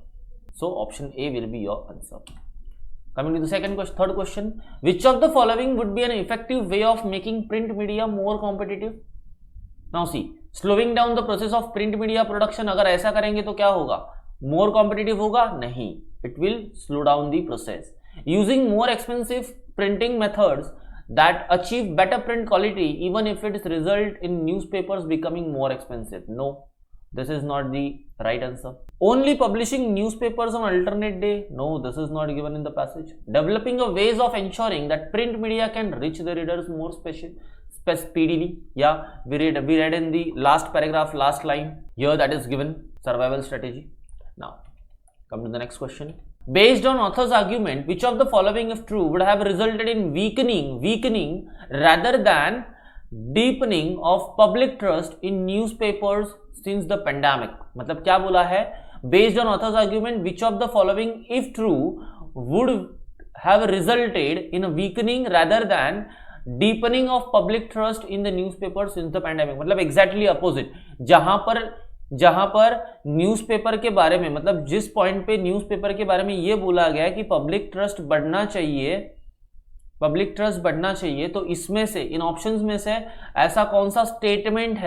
So option A will be your answer. Coming to the third question, which of the following would be an effective way of making print media more competitive? Now see, slowing down the process of print media production, अगर ऐसा करेंगे तो क्या होगा? More competitive होगा? नहीं, it will slow down the process. Using more expensive printing methods that achieve better print quality even if it result in newspapers becoming more expensive. No, this is not the right answer. Only publishing newspapers on alternate day. No, this is not given in the passage. Developing a ways of ensuring that print media can reach the readers more speedily. Yeah, we read in the last paragraph, last line. Here that is given survival strategy. Now come to the next question. Based on author's argument, which of the following, if true, would have resulted in weakening rather than deepening of public trust in newspapers since the pandemic? मतलब क्या बोला है? Based on author's argument, which of the following, if true, would have resulted in a weakening rather than deepening of public trust in the newspapers since the pandemic? मतलब exactly opposite. जहां पर newspaper के बारे में, मतलब जिस point पे newspaper के बारे में ये बोला गया कि पब्लिक ट्रस्ट बढ़ना चाहिए, तो इसमें से, इन ऑप्शंस में से ऐसा कौन सा स्टेटमेंट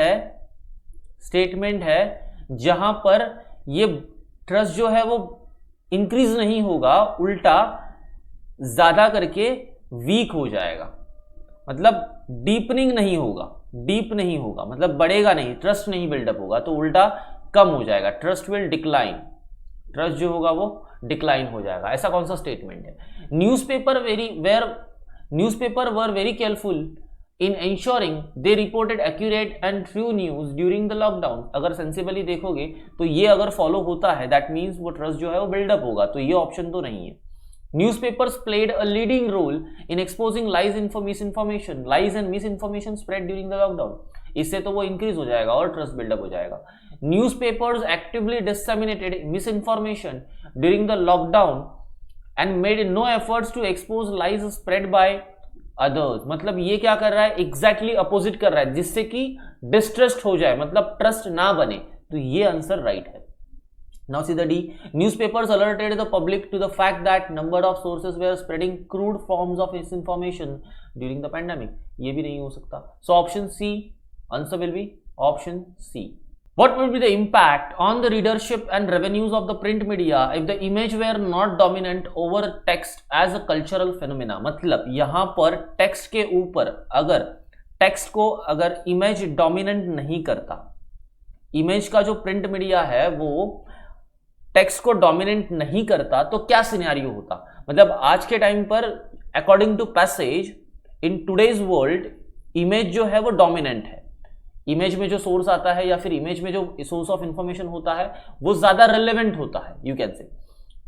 है जहां पर ये ट्रस्ट जो है वो इंक्रीज नहीं होगा, उल्टा ज्यादा करके वीक हो जाएगा, मतलब डीपनिंग नहीं होगा, मतलब बढ़ेगा नहीं, ट्रस्ट नहीं बिल्डअप होगा, तो उल्टा कम हो जाएगा, ट्रस्ट विल डिक्लाइन, ट्रस्ट जो होगा वो डिक्लाइन हो जाएगा। ऐसा कौन सा स्टेटमेंट है? Newspaper were very careful in ensuring they reported accurate and true news during the lockdown. अगर सेंसिबली देखोगे तो ये अगर फॉलो होता है, दैट मीन्स वो ट्रस्ट जो है वो बिल्डअप होगा, तो ये ऑप्शन तो नहीं है। Newspapers played a leading role in exposing lies and misinformation spread during the lockdown. इससे तो वो इंक्रीज हो जाएगा और ट्रस्ट बिल्डअप हो जाएगा। Newspapers actively disseminated misinformation during the lockdown and made no efforts to expose lies spread by others. मतलब ये क्या कर रहा है, एग्जैक्टली अपोजिट कर रहा है, जिससे कि डिस्ट्रस्ट हो जाए, मतलब ट्रस्ट ना बने। तो ये आंसर राइट है। Now see the D. Newspapers alerted the public to the fact that number of sources were spreading crude forms of misinformation during the pandemic. ये भी नहीं हो सकता। So option C, answer will be option C. What would be the impact on the readership and revenues of the print media if the image were not dominant over text as a cultural phenomena? मतलब यहाँ पर text के ऊपर अगर text को अगर image dominant नहीं करता, image का जो print media है वो टेक्स्ट को डोमिनेंट नहीं करता, तो क्या सिनेरियो होता। मतलब आज के टाइम पर according to passage in today's world image जो है वो डोमिनेंट है। इमेज में जो सोर्स आता है या फिर इमेज में जो सोर्स ऑफ इंफॉर्मेशन होता है वो ज्यादा रिलेवेंट होता है, यू कैन से।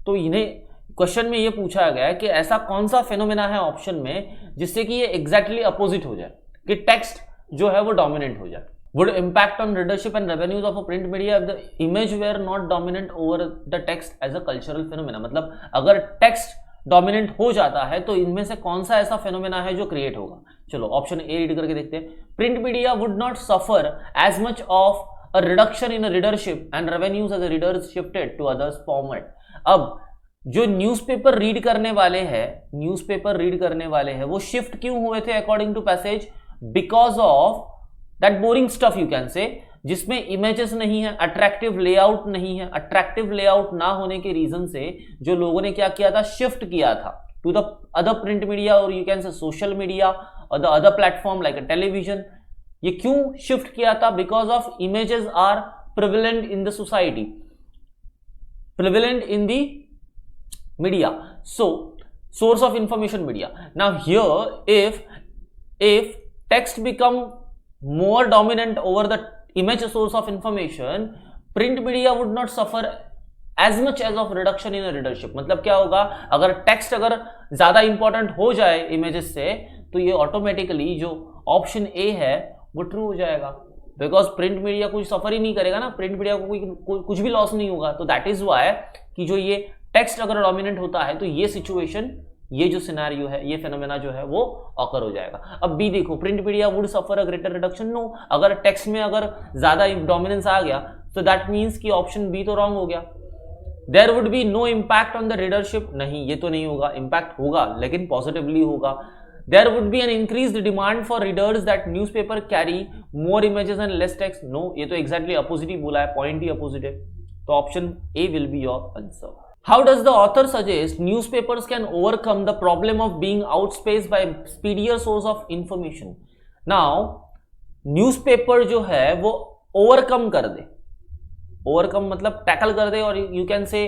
तो इन्हें क्वेश्चन में ये पूछा गया है कि ऐसा कौन सा फेनोमेना है ऑप्शन में जिससे कि ये एग्जैक्टली अपोजिट हो जाए, कि टेक्स्ट जो है वो डोमिनेंट हो जाए। Would impact on readership and revenues of a print media if the image were not dominant over the text as a cultural phenomena? मतलब अगर टेक्स्ट डोमिनेंट हो जाता है तो इनमें से कौन सा ऐसा फेनोमेना है जो क्रिएट होगा। चलो ऑप्शन ए रीड करके देखते हैं। Print media would not suffer as much of a reduction in readership and revenues as readers shifted to others format. अब जो न्यूज़पेपर रीड करने वाले हैं वो शिफ्ट क्यों हुए थे according to passage? Because of that boring stuff you can say, जिसमें इमेजेस नहीं है, अट्रैक्टिव लेआउट नहीं है। अट्रैक्टिव लेआउट ना होने के रीजन से जो लोगों ने क्या किया था, शिफ्ट किया था to the other print media और you can say social media और the other platform like television. ये क्यों शिफ्ट किया था? Because of images are prevalent in the society, prevalent in the media, so source of information media. Now here if text become more dominant over the image source of information, print media would not suffer as much as of reduction in readership। मतलब क्या होगा, अगर text अगर ज्यादा important हो जाए images से तो ये ऑटोमेटिकली जो ऑप्शन ए है वो ट्रू हो जाएगा, बिकॉज प्रिंट मीडिया कुछ सफर ही नहीं करेगा ना, प्रिंट मीडिया को कुछ भी लॉस नहीं होगा। तो दैट इज वाई कि जो ये टेक्स्ट अगर डोमिनेंट होता है तो ये सिचुएशन, ये जो सिनेरियो है, ये फेनोमेना जो है वो ऑकर हो जाएगा। अब बी देखो, print media would suffer a greater reduction. No, अगर टेक्स्ट में अगर ज्यादा डोमिनेंस आ गया तो दैट मींस कि ऑप्शन बी तो रॉन्ग हो गया। There would be no impact on the readership, नहीं ये तो नहीं होगा, इम्पैक्ट होगा लेकिन पॉजिटिवली होगा। There would be an increased demand for readers that newspaper carry more images and less text. No, ये तो एग्जैक्टली अपोजिट ही बोला है, पॉइंट ही अपोजिट है। तो option A will be your answer. How does the author suggest newspapers can overcome the problem of being outspaced by speedier source of information? Now, newspaper जो है वो overcome कर दे, overcome मतलब tackle कर दे और you can say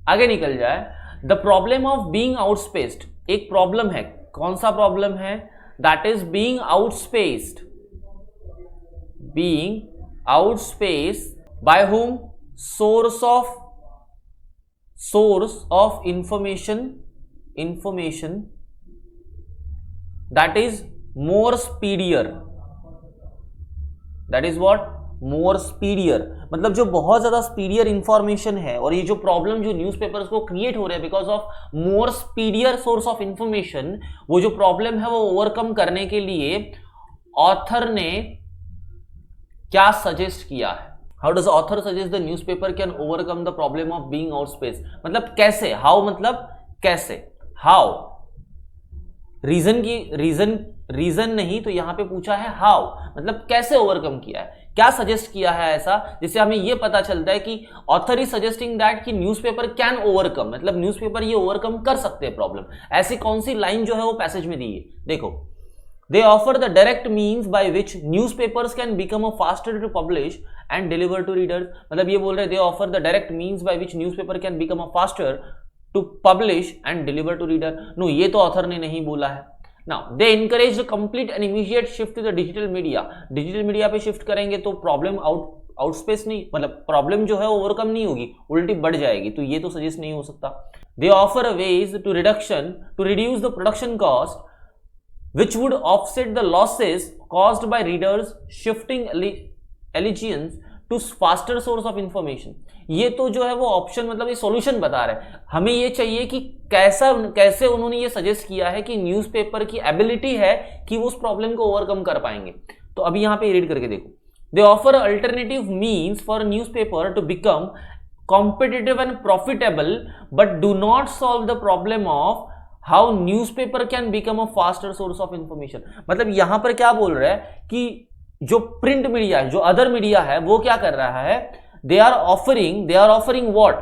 आगे निकल जाए। The problem of being outspaced एक problem है, कौन सा problem है? That is being outspaced, being outspaced by whom? Source of information that is more speedier, that is what? more speedier। मतलब जो बहुत ज्यादा स्पीडियर इंफॉर्मेशन है, और ये जो प्रॉब्लम जो न्यूज़पेपर्स को क्रिएट हो रहे हैं because of more speedier source of information, वो जो प्रॉब्लम है वो ओवरकम करने के लिए ऑथर ने क्या सजेस्ट किया है? How does the author suggest the newspaper can overcome the problem of being outspaced? मतलब कैसे? How मतलब कैसे? How? रीजन नहीं, तो यहां पे पूछा है how, मतलब कैसे ओवरकम किया है, क्या सजेस्ट किया है ऐसा जिससे हमें ये पता चलता है कि ऑथर इज सजेस्टिंग दैट कि न्यूज़पेपर कैन ओवरकम, मतलब न्यूज़पेपर ये ओवरकम कर सकते हैं प्रॉब्लम। ऐसी कौन सी लाइन जो है वो पैसेज में दी है? देखो, they offer the direct means by which newspapers can become a faster to publish and deliver to readers। मतलब ये बोल रहे हैं they offer the direct means by which newspaper can become a faster to publish and deliver to reader। No, ये तो author ने नहीं बोला है। Now they encourage the complete and immediate shift to the digital media। Digital media पे shift करेंगे तो problem आउटस्पेस नहीं, मतलब प्रॉब्लम जो है वो ओवरकम नहीं होगी, उल्टी बढ़ जाएगी, तो ये तो सजेस्ट नहीं हो सकता। They offer ways to reduce the production cost which would offset the losses caused by readers shifting allegiance to faster source of information. ये तो जो है वो ऑप्शन मतलब ये सॉल्यूशन बता रहे हैं, हमें ये चाहिए कि कैसे उन्होंने ये सजेस्ट किया है कि न्यूज़पेपर की एबिलिटी है कि वो उस प्रॉब्लम को ओवरकम कर पाएंगे। तो अभी यहां पे रीड करके देखो, they offer alternative means for newspaper to become competitive and profitable but do not solve the problem of how newspaper can become a faster source of information। मतलब यहां पर क्या बोल रहा है कि जो प्रिंट मीडिया है, जो अदर मीडिया है, वो क्या कर रहा है, they are offering what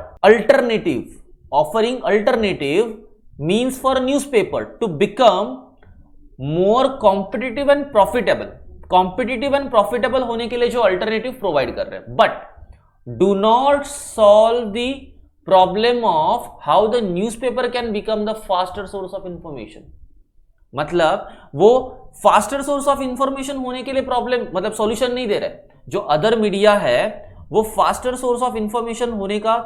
alternative means for newspaper to become more competitive and profitable होने के लिए जो अल्टरनेटिव प्रोवाइड कर रहे हैं, but do not solve the problem of how the newspaper can become the faster source of information। मतलब वो faster source of information होने के लिए प्रॉब्लम मतलब सॉल्यूशन नहीं दे रहे। जो अदर मीडिया है वो faster source of information होने का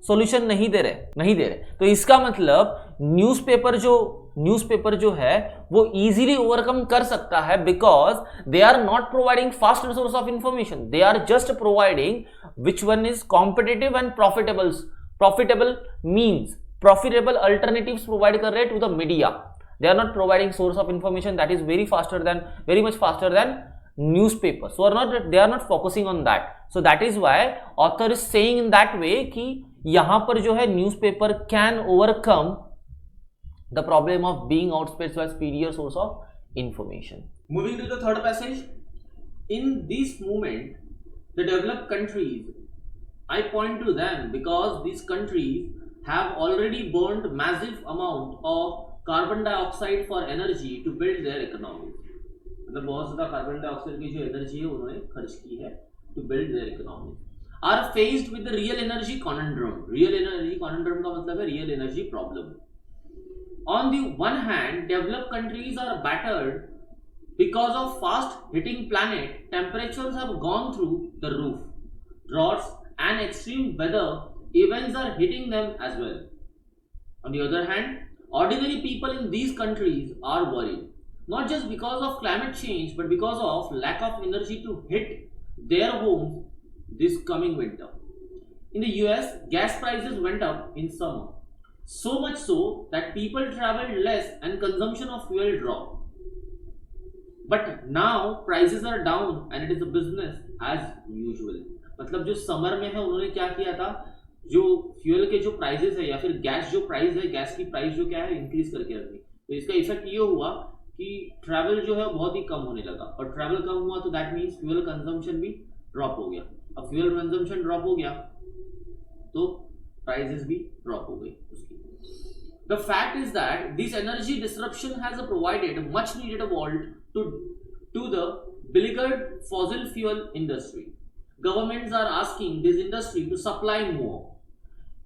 सॉल्यूशन नहीं दे रहे। तो इसका मतलब न्यूज़पेपर जो है वो इजीली ओवरकम कर सकता है, because they are not providing faster source of information, they are just providing which one is competitive and profitable means, profitable alternatives provide कर रहे हैं to the media. They are not providing source of information that is very much faster than newspaper, so they are not focusing on that, so that is why author is saying in that way कि यहां पर जो है newspaper can overcome the problem of being outspaced by superior source of information। Moving to the third passage, in this movement the developed countries, I point to them because these countries have already burned massive amount of carbon dioxide for energy to build their economies। मतलब बहुत ज्यादा carbon dioxide की जो energy है उन्होंने खर्च की है to build their economy, are faced with the real energy conundrum. Real energy conundrum का मतलब है real energy problem. On the one hand developed countries are battered because of fast hitting planet, temperatures have gone through the roof, droughts and extreme weather events are hitting them as well. On the other hand ordinary people in these countries are worried, not just because of climate change but because of lack of energy to hit their homes this coming winter। In the US, gas prices went up in summer, so much so that people traveled less and consumption of fuel dropped, but now prices are down and it is a business as usual। मतलब जो summer में है उन्होंने क्या किया था, जो fuel के जो प्राइसेस है या फिर गैस जो प्राइस है, गैस की प्राइस जो क्या है इंक्रीज करके रखी, तो इसका इफेक्ट ये हुआ कि ट्रैवल जो है बहुत ही कम होने लगा, और ट्रैवल कम हुआ तो दैट मींस फ्यूल कंजम्पशन भी ड्रॉप हो गया। अब फ्यूल कंजम्पशन ड्रॉप हो गया तो प्राइसेस भी ड्रॉप हो गई उसकी। The fact is that this energy disruption has provided much needed vault to the beleaguered fossil fuel industry। Governments are asking this industry to supply more।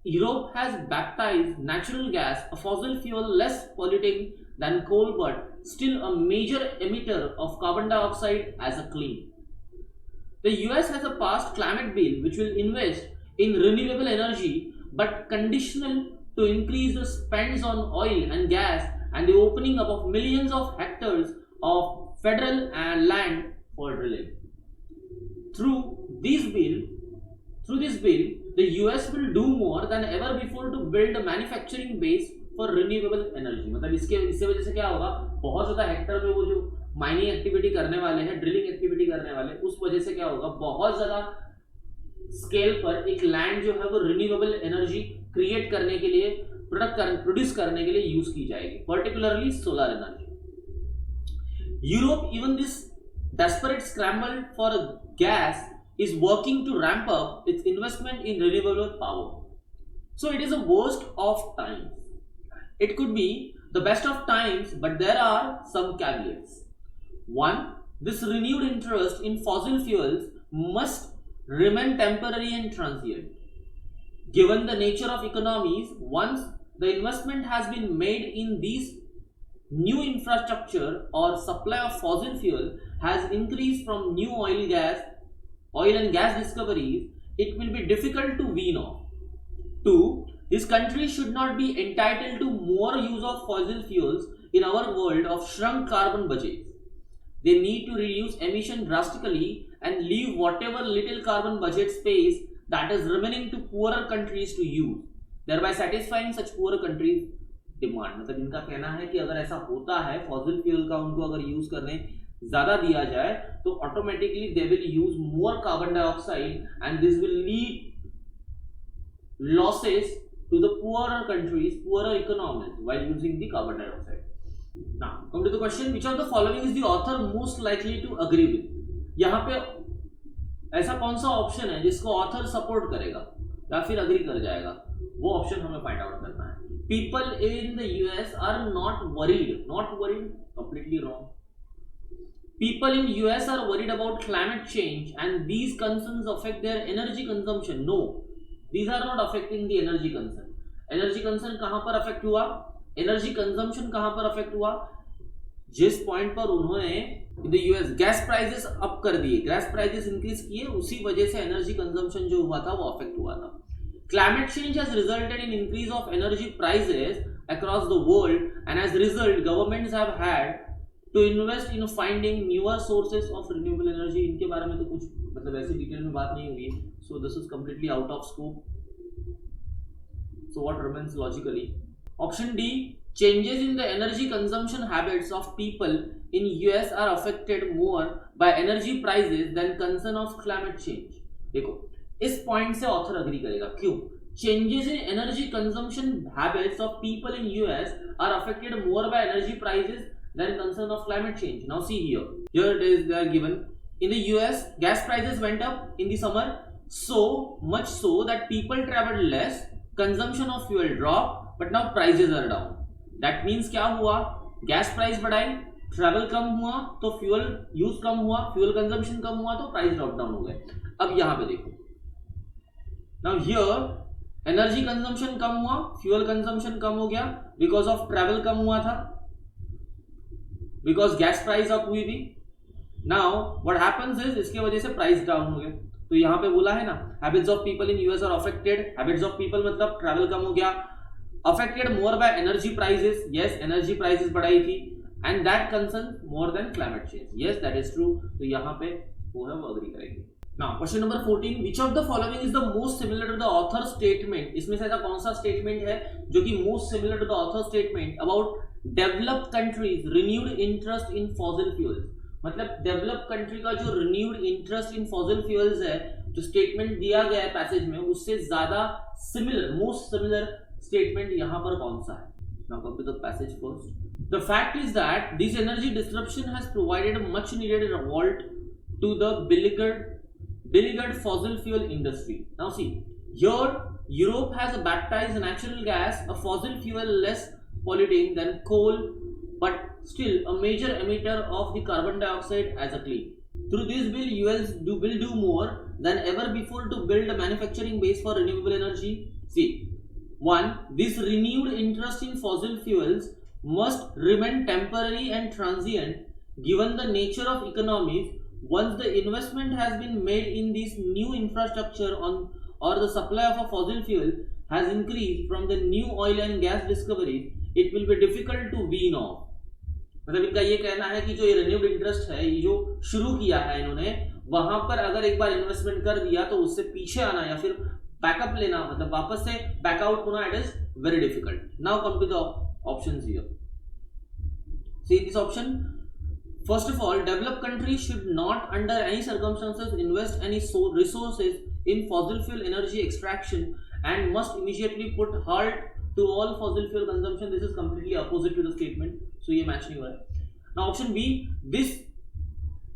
Europe has baptized natural gas, a fossil fuel less polluting than coal but still a major emitter of carbon dioxide, as a clean। The US has passed climate bill which will invest in renewable energy but conditional to increase the spends on oil and gas and the opening up of millions of hectares of federal land for drilling। Through this bill, the US will do more than ever before to build a manufacturing base for renewable energy। मतलब इससे वजह से क्या होगा, बहुत ज्यादा Hector में वो जो माइनिंग एक्टिविटी करने वाले हैं, ड्रिलिंग एक्टिविटी करने वाले, उस वजह से क्या होगा, बहुत ज्यादा स्केल पर एक लैंड जो है वो रिन्यूएबल एनर्जी क्रिएट करने के लिए, प्रोड्यूस करने के लिए यूज की जाएगी, particularly solar energy. Europe, even this desperate scramble for gas, is working to ramp up its investment in renewable power। So it is a worst of times। It could be the best of times, but there are some caveats। One, this renewed interest in fossil fuels must remain temporary and transient। Given the nature of economies, once the investment has been made in these new infrastructure or supply of fossil fuel has increased from new oil and gas discoveries, it will be difficult to wean off। Two, this country should not be entitled to more use of fossil fuels in our world of shrunk carbon budgets। They need to reduce emission drastically and leave whatever little carbon budget space that is remaining to poorer countries to use, thereby satisfying such poorer countries demand। मतलब इनका कहना है कि अगर ऐसा होता है, fossil fuel का उनको अगर यूज करने ज्यादा दिया जाए तो automatically they will use more carbon dioxide and this will lead losses to the poorer countries, poorer economies while using the carbon dioxide। Now come to the question, which of the following is the author most likely to agree with? यहाँ पे ऐसा कौन सा option है जिसको author support करेगा या फिर अग्री कर जाएगा, वो ऑप्शन हमें फाइंड आउट करना है। People in the US are not worried, completely wrong। People in US are worried about climate change and these concerns affect their energy consumption। No, these are not affecting the energy concern। Energy concern कहां पर affect हुआ, energy consumption कहां पर affect हुआ, जिस point पर उन्होंने इन the US gas prices up कर दिए, गैस प्राइसेस इंक्रीज किए, उसी वजह से एनर्जी कंजम्पशन जो हुआ था वो अफेक्ट हुआ था। Climate change has resulted in increase of energy prices across the world and as result governments have had to invest in finding newer sources of renewable energy. इनके बारे में तो कुछ मतलब ऐसी डिटेल में बात नहीं हुई, सो this is completely out of scope. So what remains logically? Option D, changes in the energy consumption habits of people in US are affected more by energy prices than concern of climate change। देखो इस point से author agree करेगा, क्यों? Changes in energy consumption habits of people in US are affected more by energy prices than concern of climate change। Now see here, it is given in the US gas prices went up in the summer, so much so that people traveled less, consumption of fuel dropped, but now prices are down। That means क्या हुआ, gas price बढ़ाई, travel कम हुआ तो fuel use कम हुआ, fuel consumption कम हुआ तो price drop down हो गए। अब यहां पे देखो, नाउ हियर एनर्जी कंजम्पशन कम हुआ, फ्यूल कंजम्पशन कम हो गया बिकॉज ऑफ ट्रैवल कम हुआ था, बिकॉज गैस प्राइस अप हुई थी। नाउ व्हाट हैपेंस इज इसके वजह से प्राइस डाउन हो गए। तो यहाँ पे बोला है ना, habits of people in US are affected, habits of people मतलब ट्रैवल कम हो गया, affected more by energy prices, yes energy prices बढ़ाई थी, and that concern more than climate change, yes that is true. तो यहाँ पे वो है वो अग्री करेंगे। Now question number 14, which of the following is the most similar to the author statement? इसमें से ऐसा कौन सा स्टेटमेंट है जो कि most similar to the author statement about developed countries renewed interest in fossil fuels? मतलब डेवलप कंट्री का जो renewed interest in fossil fuels है, जो स्टेटमेंट दिया गया है पैसेज में, उससे ज्यादा सिमिलर, मोस्ट सिमिलर स्टेटमेंट यहां पर कौन सा है? Now come to the passage first. The fact is that this energy disruption has provided much needed revolt to the beleaguered fossil fuel industry। Now see, here Europe has baptized natural gas a fossil fuel less polluting than coal, but still a major emitter of the carbon dioxide as a clean। Through this bill, US will do more than ever before to build a manufacturing base for renewable energy। See, one, this renewed interest in fossil fuels must remain temporary and transient given the nature of economies। Once the investment has been made in this new infrastructure on or the supply of a fossil fuel has increased from the new oil and gas discoveries, it will be difficult to wean off। मतलब इनका ये कहना है कि जो ये renewed interest है, ये जो शुरू किया है इन्होंने, वहां पर अगर एक बार इन्वेस्टमेंट कर दिया तो उससे पीछे आना या फिर बैकअप लेना, मतलब वापस से बैकआउट होना, it is very difficult. Now come to the options here. See this option, first of all, developed countries should not under any circumstances invest any resources in fossil fuel energy extraction and must immediately put halt to all fossil fuel consumption। This is completely opposite to the statement, so ये match नहीं हो रहा है। Now option B, this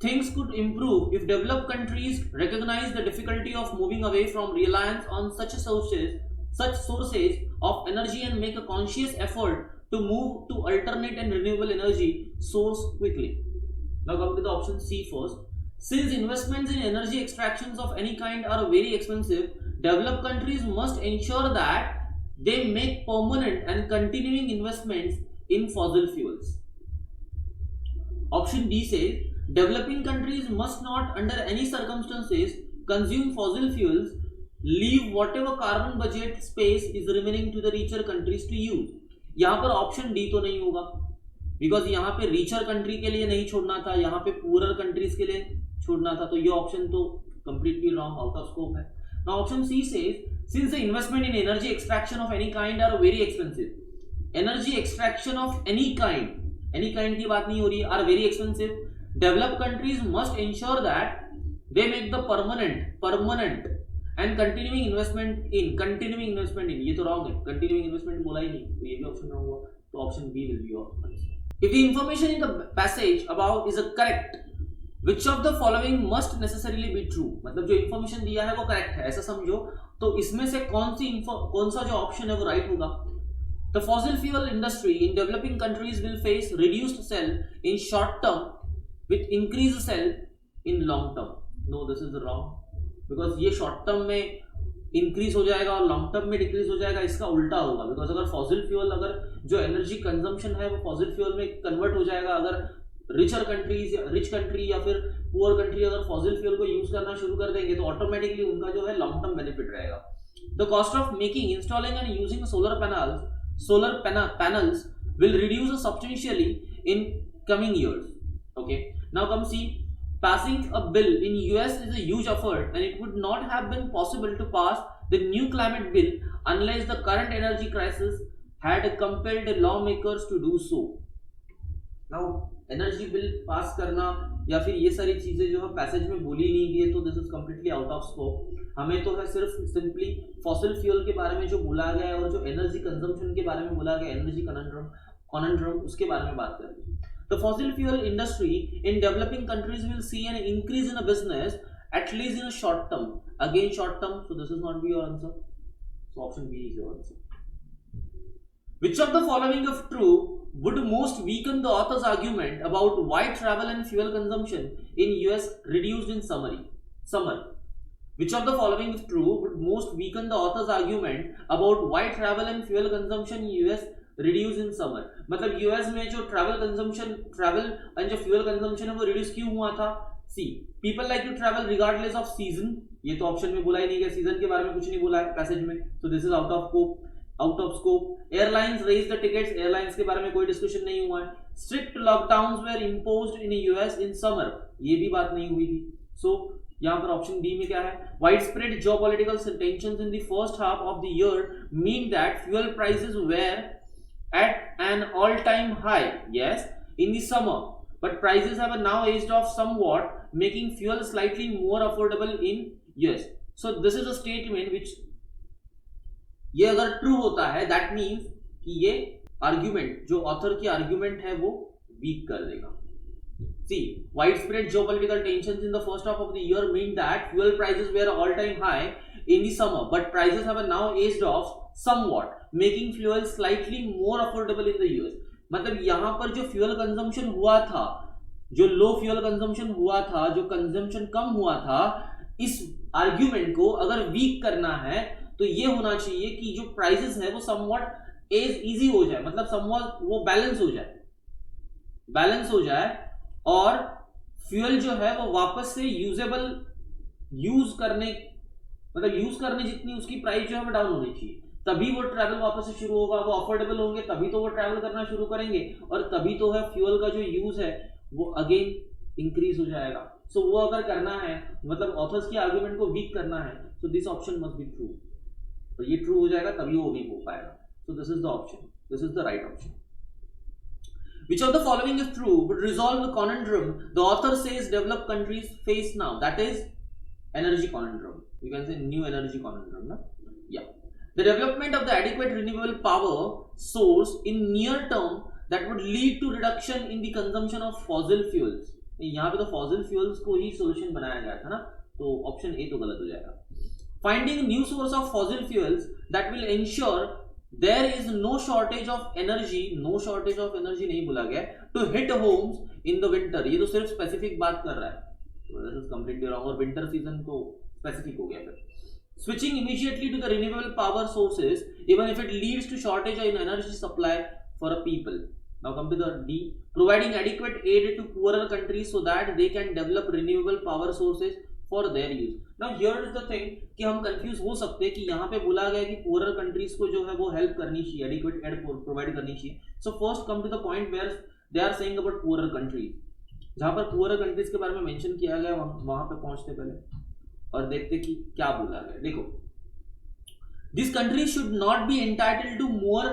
things could improve if developed countries recognize the difficulty of moving away from reliance on such sources of energy and make a conscious effort to move to alternate and renewable energy source quickly। Now come to the option C first. Since investments in energy extractions of any kind are very expensive, developed countries must ensure that they make permanent and continuing investments in fossil fuels। Option D says developing countries must not under any circumstances consume fossil fuels, leave whatever carbon budget space is remaining to the richer countries to use। यहाँ पर option D तो नहीं होगा, because यहाँ पे richer country के लिए नहीं छोड़ना था, यहाँ पे पूरर कंट्रीज के लिए छोड़ना था, तो ये ऑप्शन तो completely wrong, out of scope है. Now option C says since the investment in energy extraction of any kind are very expensive. Energy extraction of any kind की बात नहीं हो रही है, are very expensive. Developed countries must ensure that they make the permanent and continuing investment in. ये तो wrong है, continuing investment बोला ही नहीं, तो ये भी ऑप्शन wrong हुआ. तो option B will be your answer. If the information in the passage above is correct, which of the following must necessarily be true? मतलब जो इन्फॉर्मेशन दिया है वो करेक्ट है ऐसा समझो, तो इसमें से कौन सा जो ऑप्शन है वो राइट होगा? The fossil fuel industry in developing countries will face reduced sell in short term with increased sell in long term. No, this is wrong, because ये शॉर्ट टर्म में इंक्रीज हो जाएगा और लॉन्ग टर्म में decrease हो जाएगा, इसका उल्टा होगा. बिकॉज अगर फॉसिल फ्यूल, अगर जो एनर्जी कंजम्पशन है वो फॉसिल फ्यूल में कन्वर्ट हो जाएगा, अगर रिच कंट्री या फिर पुअर कंट्री अगर फॉसिल फ्यूल को यूज करना शुरू कर देंगे तो ऑटोमेटिकली उनका जो है लॉन्ग टर्म बेनिफिट रहेगा. The cost of making, installing and using solar panels will reduce substantially in coming years. Okay, now come see, passing a bill in US is a huge effort and it would not have been possible to pass the new climate bill unless the current energy crisis had compelled lawmakers to do so. Now energy bill pass करना या फिर ये सारी चीजें जो है passage में बोली नहीं गई है, तो this is completely out of scope. हमें तो है सिर्फ सिंपली फॉसिल फ्यूल के बारे में जो बोला गया है और जो एनर्जी कंजम्पशन के बारे में बोला गया, एनर्जी कॉनंड्रम उसके बारे में बात करनी है. The fossil fuel industry in developing countries will see an increase in a business at least in a short term. Again short term, so this is not be your answer. So option B is your answer. Which of the following if true would most weaken the author's argument about why travel and fuel consumption in US reduced in summer? Which of the following if true would most weaken the author's argument about why travel and fuel consumption in US reduce in summer? मतलब US में जो travel and जो fuel consumption है वो reduce क्यों हुआ था? C. People like to travel regardless of season. ये तो ऑप्शन में बोला ही नहीं गया, सीजन के बारे में कुछ नहीं बोला है पैसेज में, so this is out of scope. Airlines raise the tickets, airlines के बारे में कोई डिस्कशन नहीं हुआ है. Strict lockdowns were imposed in the US in summer, ये भी बात नहीं हुई थी. So यहाँ पर ऑप्शन डी में क्या है? Widespread geopolitical tensions in the first half of the year mean that fuel prices were at an all-time high, yes, in the summer, but prices have now eased off somewhat, making fuel slightly more affordable in US. So this is a statement which, ये अगर true होता है that means कि ये argument, जो author की argument है वो वीक कर देगा. See, widespread geopolitical tensions in the first half of the year mean that fuel prices were all time high in the summer, but prices have now eased off somewhat, making fuel slightly more affordable in the US. मतलब यहां पर जो fuel consumption हुआ था, जो लो fuel consumption हुआ था, जो कंजम्पशन कम हुआ था, इस आर्ग्यूमेंट को अगर वीक करना है तो ये होना चाहिए कि जो प्राइसेस है वो समवॉट इजी हो जाए, मतलब समवॉट वो बैलेंस हो जाए और फ्यूल जो है वो वापस से यूज करने जितनी उसकी प्राइस जो है वो डाउन होनी चाहिए, तभी वो ट्रैवल वापस से शुरू होगा. वो अफोर्डेबल होंगे तभी तो वो ट्रैवल करना शुरू करेंगे और तभी तो है फ्यूल का जो यूज है वो अगेन इंक्रीज हो जाएगा. सो वो अगर करना है, मतलब ऑथर्स की आर्ग्यूमेंट को वीक करना है, so this option must be true. तो ये ट्रू हो जाएगा तभी वो वीक हो पाएगा. सो this is the option, this is the right option. Which of the following if true would resolve the conundrum the author says developed countries face now? That is energy conundrum. You can say new energy conundrum, na? Yeah. The development of the adequate renewable power source in near term that would lead to reduction in the consumption of fossil fuels. यहाँ पे तो fossil fuels को ही solution बनाया गया था ना, तो option ए तो गलत हो जाएगा. Finding new source of fossil fuels that will ensure there is no shortage of energy नहीं बोला गया, to hit homes in the winter. ये तो सिर्फ स्पेसिफिक बात कर रहा है, तो this is completely wrong. और विंटर सीजन तो स्पेसिफिक हो गया फिर. Switching immediately to the renewable power sources even if it leads to shortage in energy supply for a people. Now come to the D. Providing adequate aid to poorer countries so that they can develop renewable power sources for their use. Now here is the thing कि हम confuse हो सकते हैं कि यहाँ पे बोला गया कि poorer countries को जो है वो हेल्प करनी चाहिए, adequate aid प्रोवाइड करनी चाहिए. So first come to the point where they are saying about poorer countries. जहां पर पुअर कंट्रीज के बारे में मेंशन किया गया, वहां पे पहुंचते पहले और देखते कि क्या बोला गया। देखो, this country should not be entitled to more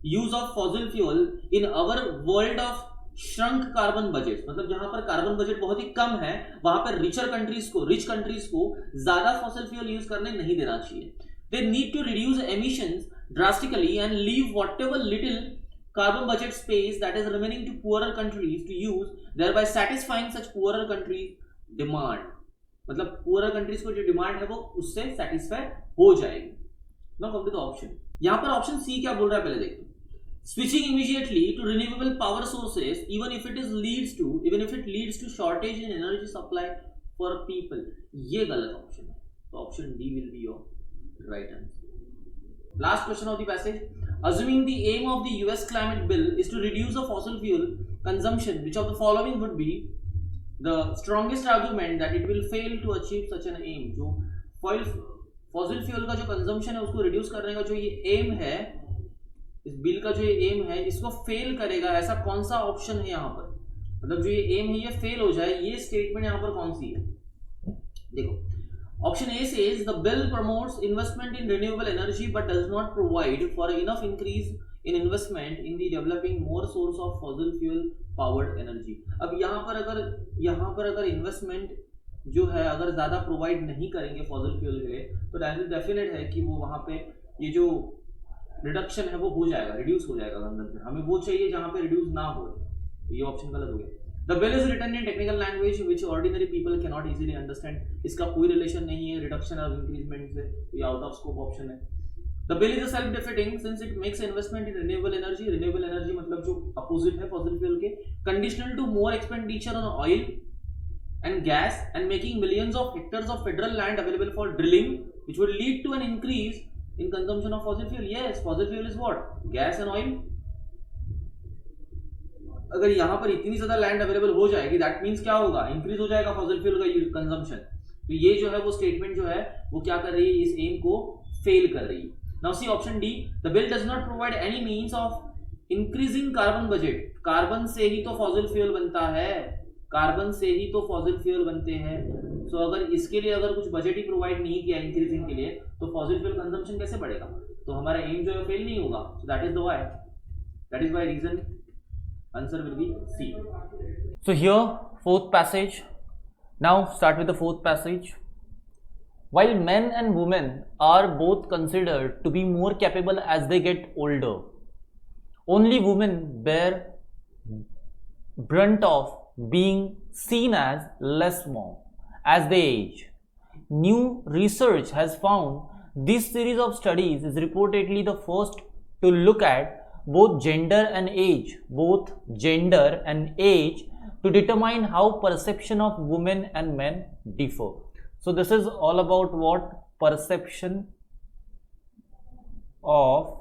use of fossil fuel in our world of shrunk carbon budget, मतलब जहां पर कार्बन बजट बहुत ही कम है वहां पर रिच कंट्रीज को ज्यादा फॉसिल फ्यूल यूज करने नहीं देना चाहिए। They need to reduce emissions drastically and leave whatever little carbon budget space that is remaining to poorer countries to use, thereby satisfying such poorer countries demand, मतलब poorer countries को जो demand है वो उससे सेटिस्फाई हो जाएगी। Now come to the option, यहाँ पर ऑप्शन सी क्या बोल रहा है पहले देखते हैं। Switching immediately to renewable power sources even if it leads to shortage in energy supply for people, ये गलत ऑप्शन है, तो option D will be your right answer. Last question of the passage. Assuming the aim of the US climate bill is to reduce the fossil fuel consumption, which of the following would be the strongest argument that it will fail to achieve such an aim? जो fossil fuel का जो consumption है उसको reduce करने का जो ये aim है, इस बिल का जो ये aim है, इसको fail करेगा, ऐसा कौन सा ऑप्शन है यहाँ पर? मतलब जो ये aim है ये fail हो जाए, ये स्टेटमेंट यहाँ पर कौन सी है? देखो, Option A says the bill promotes investment in renewable energy but does not provide for enough increase in investment in the developing more source of fossil fuel powered energy. अब यहाँ पर अगर इन्वेस्टमेंट जो है अगर ज्यादा प्रोवाइड नहीं करेंगे फॉसिल फ्यूल के लिए, तो डेफिनेट है कि वो वहाँ पे ये जो रिडक्शन है वो हो जाएगा, रिड्यूस हो जाएगा कंजम्पशन। हमें वो चाहिए जहाँ पे रिड्यूस ना हो, तो ये ऑप्शन गलत हो गया। The bill is written in technical language which ordinary people cannot easily understand. इसका कोई रिलेशन नहीं है रिडक्शन और इंक्रीजमेंट से, तो ये आउट ऑफ स्कोप ऑप्शन है। The bill is self defeating since it makes investment in renewable energy. Renewable energy मतलब जो अपोजिट है फॉसिल फ्यूल के, conditional to more expenditure on oil and gas and making millions of hectares of federal land available for drilling, which would lead to an increase in consumption of fossil fuel. Yes, fossil fuel is what? Gas and oil. अगर यहाँ पर इतनी ज्यादा land available हो जाएगी, that means क्या होगा? Increase हो जाएगा फॉसिल फ्यूल का कंजम्पशन। तो ये जो है वो स्टेटमेंट जो है वो क्या कर रही है? इस एम को फेल कर रही है। Now see option D, the bill does not provide any means of increasing carbon budget. Carbon से ही तो फॉसिल फ्यूल बनता है, कार्बन से ही तो फॉसिल फ्यूल बनते हैं। सो अगर इसके लिए अगर कुछ बजट ही प्रोवाइड नहीं किया इंक्रीजिंग के लिए, तो फॉसिल फ्यूल कंजम्पशन कैसे बढ़ेगा? तो हमारा एम जो है फेल नहीं होगा। So that is the why, that is why reason answer will be C. So here fourth passage. Now start with the fourth passage. While men and women are both considered to be more capable as they get older, only women bear brunt of being seen as less more as they age. New research has found this series of studies is reportedly the first to look at both gender and age to determine how perception of women and men differ. So this is all about what? Perception of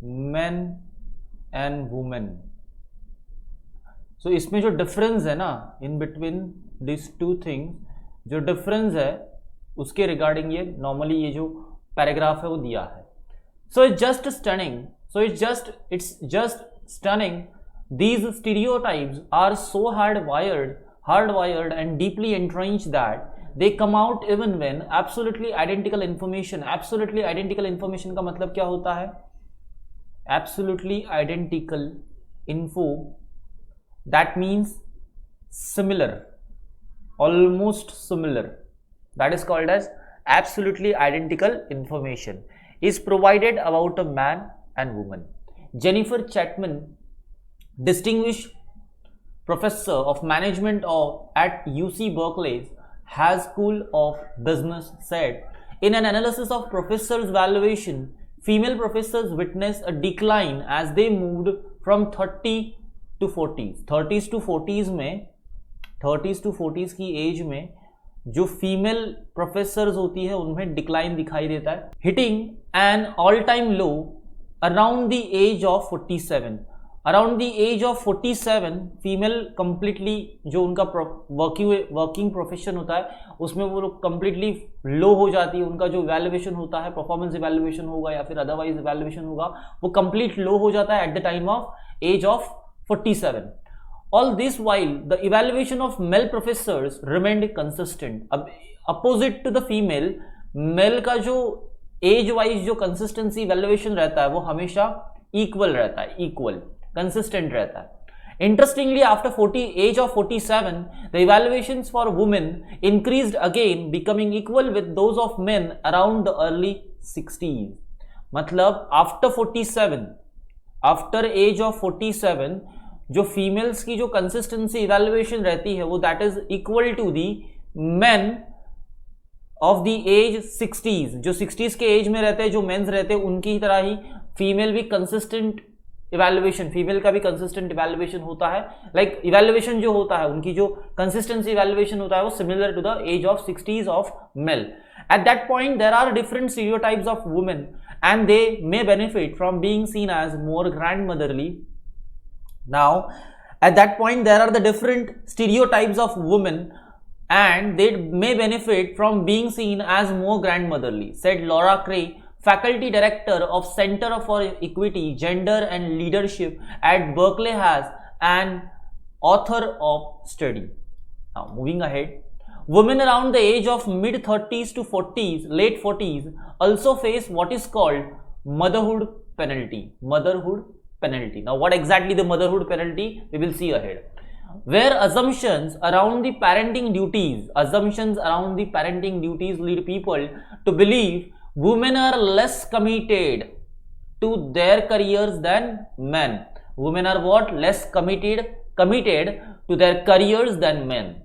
men and women. So इसमें जो difference है ना in between these two things, जो difference है उसके regarding ये normally ये जो paragraph है वो दिया है. So it's just stunning. It's just stunning. These stereotypes are so hardwired and deeply entrenched that they come out even when absolutely identical information का मतलब क्या होता है? Absolutely identical info, that means similar, almost similar, that is called as absolutely identical information is provided about a man and woman. Jennifer Chapman, distinguished professor of management at UC Berkeley's Haas School of Business, said, in an analysis of professors' valuation, female professors witnessed a decline as they moved from 30 to 40s. 30s to 40s की as में जो female professors होती है उनमें decline दिखाई देता है, hitting an all time low around the age of 47. Around the age of 47 female completely जो उनका वर्किंग प्रोफेशन होता है उसमें वो लोग कंप्लीटली लो हो जाती है. उनका जो इवैल्यूएशन होता है, परफॉर्मेंस इवैल्यूएशन होगा या फिर अदरवाइज इवैल्यूएशन होगा, वो कंप्लीट लो हो जाता है at the time of age of 47. All this while the evaluation of male professors remained consistent. अब opposite to the female, male का जो age wise जो consistency evaluation रहता है वो हमेशा equal रहता है, equal, consistent रहता है. Interestingly, after age of 47, the evaluations for women increased again, becoming equal with those of men around the early 60s. मतलब after age of 47 जो फीमेल्स की जो कंसिस्टेंसी इवैल्यूएशन रहती है वो that is equal to the men of the age 60s. जो 60s के as में रहते हैं, जो मेंस रहते हैं, उनकी तरह ही फीमेल भी कंसिस्टेंट इवैल्यूएशन, फीमेल का भी कंसिस्टेंट इवैल्यूएशन होता है. लाइक इवैल्यूएशन जो होता है, उनकी जो कंसिस्टेंसी इवैल्यूएशन होता है वो similar to the age of 60s of male. At that point, there are different stereotypes of women, and they may benefit from being seen as more grandmotherly. Now, at that point, there are the different stereotypes of women, and they may benefit from being seen as more grandmotherly, said Laura Cray, faculty director of Center for Equity, Gender and Leadership at Berkeley, has an author of study. Now, moving ahead. Women around the age of mid 30s to 40s, late 40s also face what is called motherhood penalty. Motherhood penalty. Now, what exactly the motherhood penalty? We will see ahead. Where assumptions around the parenting duties lead people to believe women are less committed to their careers than men. Women are what? Less committed to their careers than men.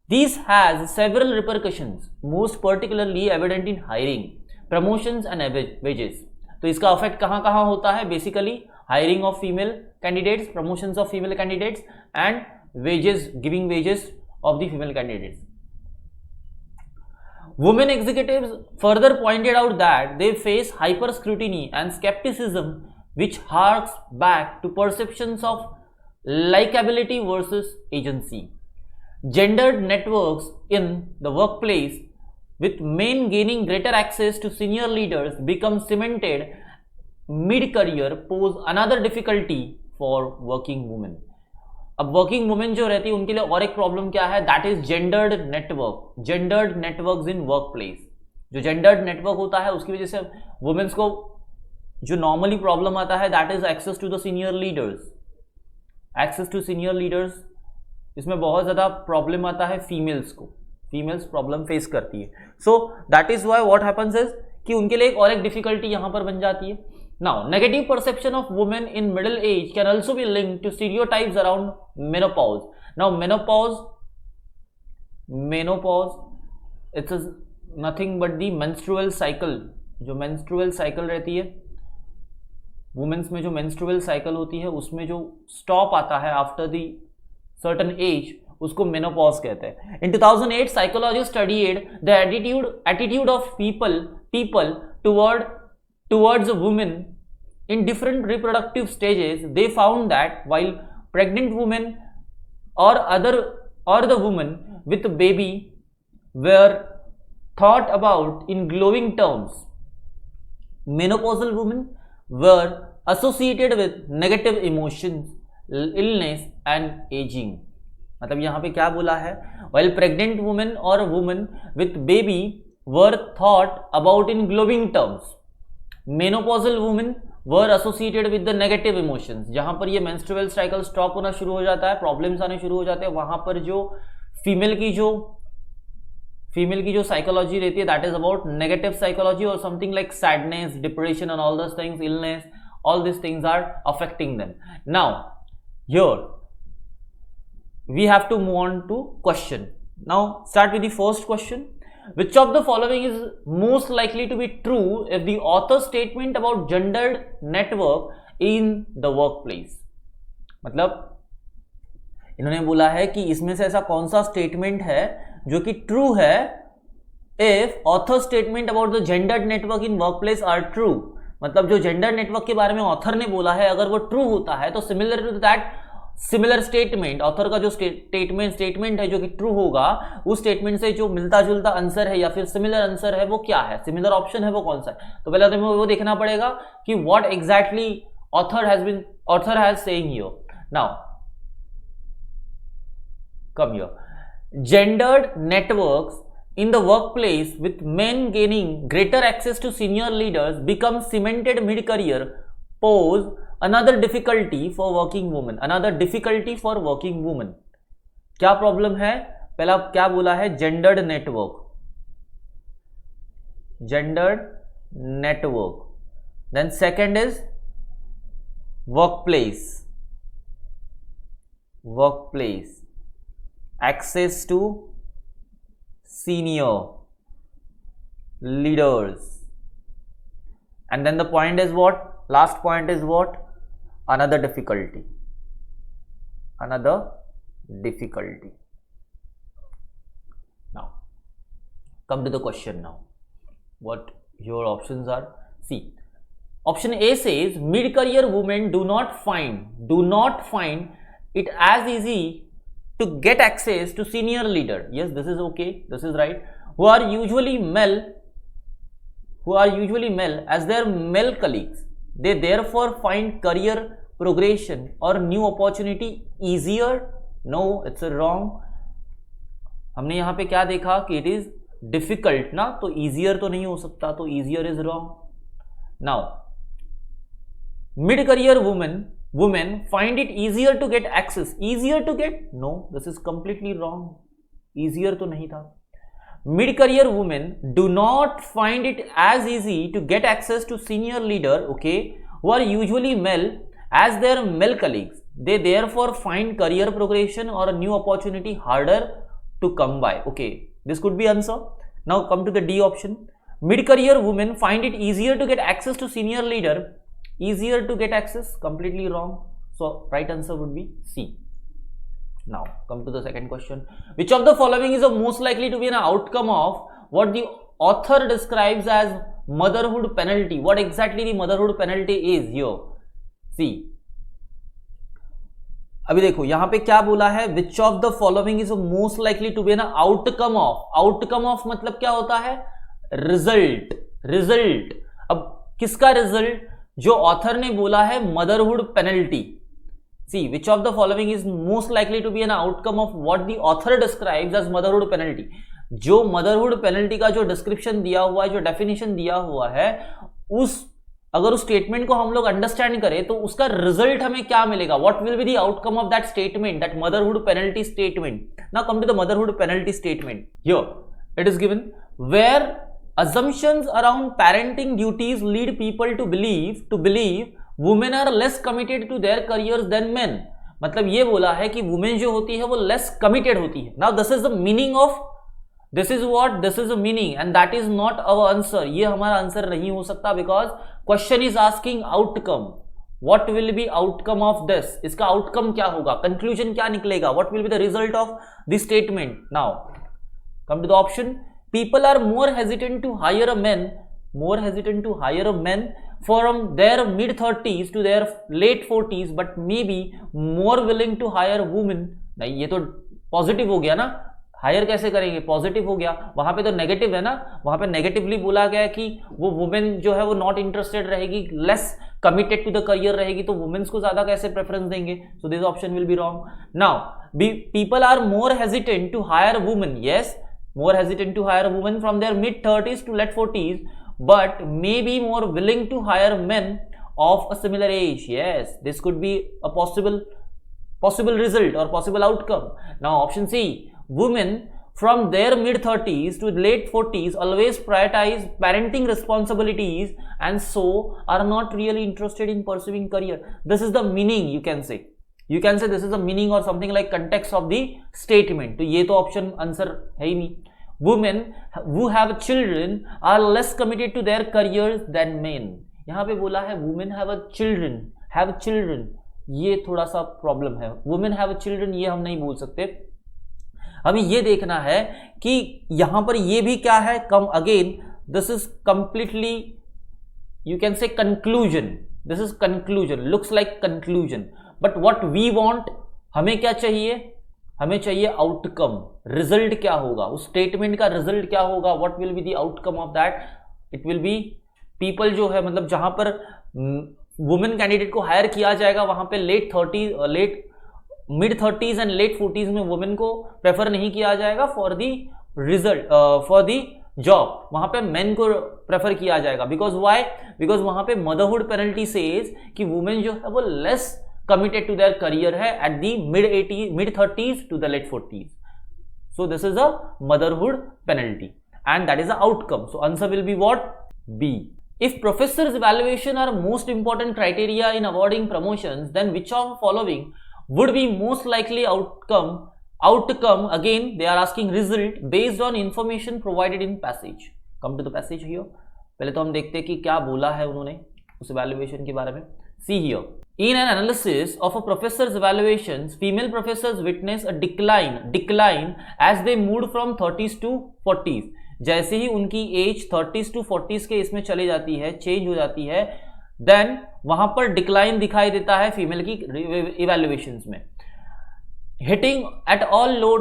This has several repercussions, most particularly evident in hiring, promotions and wages. तो इसका affect कहाँ होता है? Basically hiring of female candidates, promotions of female candidates, and wages, giving wages of the female candidates. Women executives further pointed out that they face hyper scrutiny and skepticism, which harks back to perceptions of likability versus agency. Gendered networks in the workplace, with men gaining greater access to senior leaders, become cemented mid-career, pose another difficulty for working women. अब working women जो रहती है उनके लिए और एक problem क्या है? That is gendered networks in work place. जो जेंडर्ड नेटवर्क होता है उसकी वजह से वुमेन्स को जो नॉर्मली प्रॉब्लम आता है that is access to the senior leaders. इसमें बहुत ज़्यादा प्रॉब्लम आता है फीमेल्स प्रॉब्लम फेस करती है. So that is why what happens is कि उनके लिए और एक डिफिकल्टी यहां पर बन जाती है. Now negative perception of women in middle age can also be linked to stereotypes around menopause. Now menopause it's nothing but the menstrual cycle. जो मेंस्ट्रुअल साइकिल रहती है वुमेन्स में, जो मेंस्ट्रुअल साइकिल होती है उसमें जो स्टॉप आता है आफ्टर दी certain age, उसको menopause कहते हैं. In 2008, psychologists studied the attitude of people towards women in different reproductive stages. They found that while pregnant women or the women with baby were thought about in glowing terms, menopausal women were associated with negative emotions, illness and aging. मतलब यहाँ पे क्या बोला है? While pregnant women or women with baby were thought about in glowing terms, menopausal women were associated with the negative emotions. जहाँ पर ये menstrual cycle stop होना शुरू हो जाता है, प्रॉब्लम्स आने शुरू हो जाते हैं, वहाँ पर जो फीमेल की जो साइकोलॉजी रहती है that is about negative psychology और something like sadness, depression and all those things, illness, all these things are affecting them. Now here we have to move on to question. Now start with the first question. Which of the following is most likely to be true if the author's statement about gendered network in the workplace? मतलब इन्होंने बोला है कि इसमें से ऐसा कौन सा स्टेटमेंट है जो कि ट्रू है if author statement about the gendered network in workplace are true. मतलब जो जेंडर नेटवर्क के बारे में ऑथर ने बोला है अगर वो ट्रू होता है तो similar to that similar statement, author का जो स्टेटमेंट है जो कि ट्रू होगा उस स्टेटमेंट से जो मिलता जुलता आंसर है या फिर सिमिलर आंसर है वो क्या है, सिमिलर ऑप्शन है वो कौन सा है. तो पहले हमें वो देखना पड़ेगा कि what exactly author has saying here. Now come here. Gendered networks in the workplace with men gaining greater access to senior leaders become cemented mid-career pose another difficulty for working women. Another difficulty for working women. क्या problem है? पहला क्या बोला है? Gendered network. Gendered network. Then second is workplace. Workplace. Access to senior leaders. And then the point is what? Last point is what? Another difficulty. Another difficulty. Now, come to the question now. What your options are? See, option A says mid-career women do not find it as easy to get access to senior leader. Yes, this is okay. This is right. Who are usually male as their male colleagues. They therefore find career progression or new opportunity easier. No, it's wrong. हमने यहाँ पे क्या देखा कि it is difficult ना, तो easier तो नहीं हो सकता, तो easier is wrong. Now, mid-career women find it easier to get access. Easier to get? No, this is completely wrong. Easier तो नहीं था. Mid-career women do not find it as easy to get access to senior leader, okay, who are usually male as their male colleagues. They therefore find career progression or a new opportunity harder to come by. Okay, this could be answer. Now come to the D option. Mid-career women find it easier to get access to senior leader. Easier to get access, completely wrong. So right answer would be C. Now come to the second question. Which of the following is the most likely to be an outcome of what the author describes as motherhood penalty? What exactly the motherhood penalty is here? See, अभी देखो यहां पे क्या बोला है, which of the following is most likely to be an outcome of. Outcome of मतलब क्या होता है? रिजल्ट. रिजल्ट. अब किसका रिजल्ट? जो ऑथर ने बोला है motherhood penalty. See, which of the following is most likely to be an outcome of what the author describes as motherhood penalty. जो मदरहुड पेनल्टी का जो डिस्क्रिप्शन दिया हुआ है, जो डेफिनेशन दिया हुआ है, अगर उस स्टेटमेंट को हम लोग अंडरस्टैंड करें तो उसका रिजल्ट हमें क्या मिलेगा? What will be the outcome of that statement, that motherhood penalty statement. Now come to the motherhood penalty statement. Here it is given where assumptions around parenting duties lead people to believe women are less committed to their careers than men. मतलब ये बोला है कि women जो होती है वो less committed होती है. Now this is the meaning of, this is the meaning and that is not our answer. ये हमारा आंसर नहीं हो सकता because question is asking outcome. What will be outcome of this? इसका outcome क्या होगा? Conclusion क्या निकलेगा? What will be the result of this statement? Now come to the option. People are more hesitant to hire a man from their mid-30s to their late 40s, but maybe more willing to hire women. नहीं, ये तो positive हो गया ना. Higher कैसे करेंगे? Positive हो गया. वहां पे तो नेगेटिव है ना. वहां पे नेगेटिवली बोला गया कि वो वुमेन जो है वो नॉट इंटरेस्टेड रहेगी, less committed to the career रहेगी, तो वुमेन्स को ज्यादा कैसे प्रेफरेंस देंगे? So this option will be wrong. Now people are more hesitant to hire women. Yes, more hesitant to hire women from their mid-30s to late 40s, but may be more willing to hire men of a similar age. Yes, this could be a possible result or possible outcome. Now option C, women from their mid-30s to late 40s always prioritize parenting responsibilities and so are not really interested in pursuing career. This is the meaning, you can say this is the meaning or something like context of the statement. तो ये तो option answer है ही नहीं. Women who have children are less committed to their careers than men. यहाँ पे बोला है women have children. ये थोड़ा सा प्रॉब्लम है. Women have children ये हम नहीं बोल सकते. हमें ये देखना है कि यहाँ पर ये भी क्या है? Come again, this is completely, you can say conclusion. This is conclusion, looks like conclusion. But what we want, हमें क्या चाहिए? हमें चाहिए आउटकम. रिजल्ट क्या होगा? उस स्टेटमेंट का रिजल्ट क्या होगा? What will be the outcome of that? It will be people जो है, मतलब जहां पर वुमेन कैंडिडेट को हायर किया जाएगा वहां पे late mid 30s and let 40s में वुमेन को प्रेफर नहीं किया जाएगा for the result, for the job, वहां पे मेन को प्रेफर किया जाएगा। Because why? बिकॉज वहां पे मदरहुड पेनल्टी सेज कि वुमेन जो है वो less committed to their career है at the mid 30s to the late 40s। So this is a motherhood penalty and that is the outcome. So answer will be what? B. If professors' evaluation are most important criteria in awarding promotions, then which of the following would be most likely outcome? Again they are asking result based on information provided in passage. Come to the passage here. पहले तो हम देखते हैं कि क्या बोला है उन्होंने उस evaluation के बारे में। See here. In an analysis of a professor's evaluations, female professors witness a decline as they moved from 30s to 40s. जैसे ही उनकी एज 30s to 40s के इसमें चली जाती है, चेंज हो जाती है, देन वहां पर डिक्लाइन दिखाई देता है फीमेल की इवैल्यूएशंस में। Hitting at all low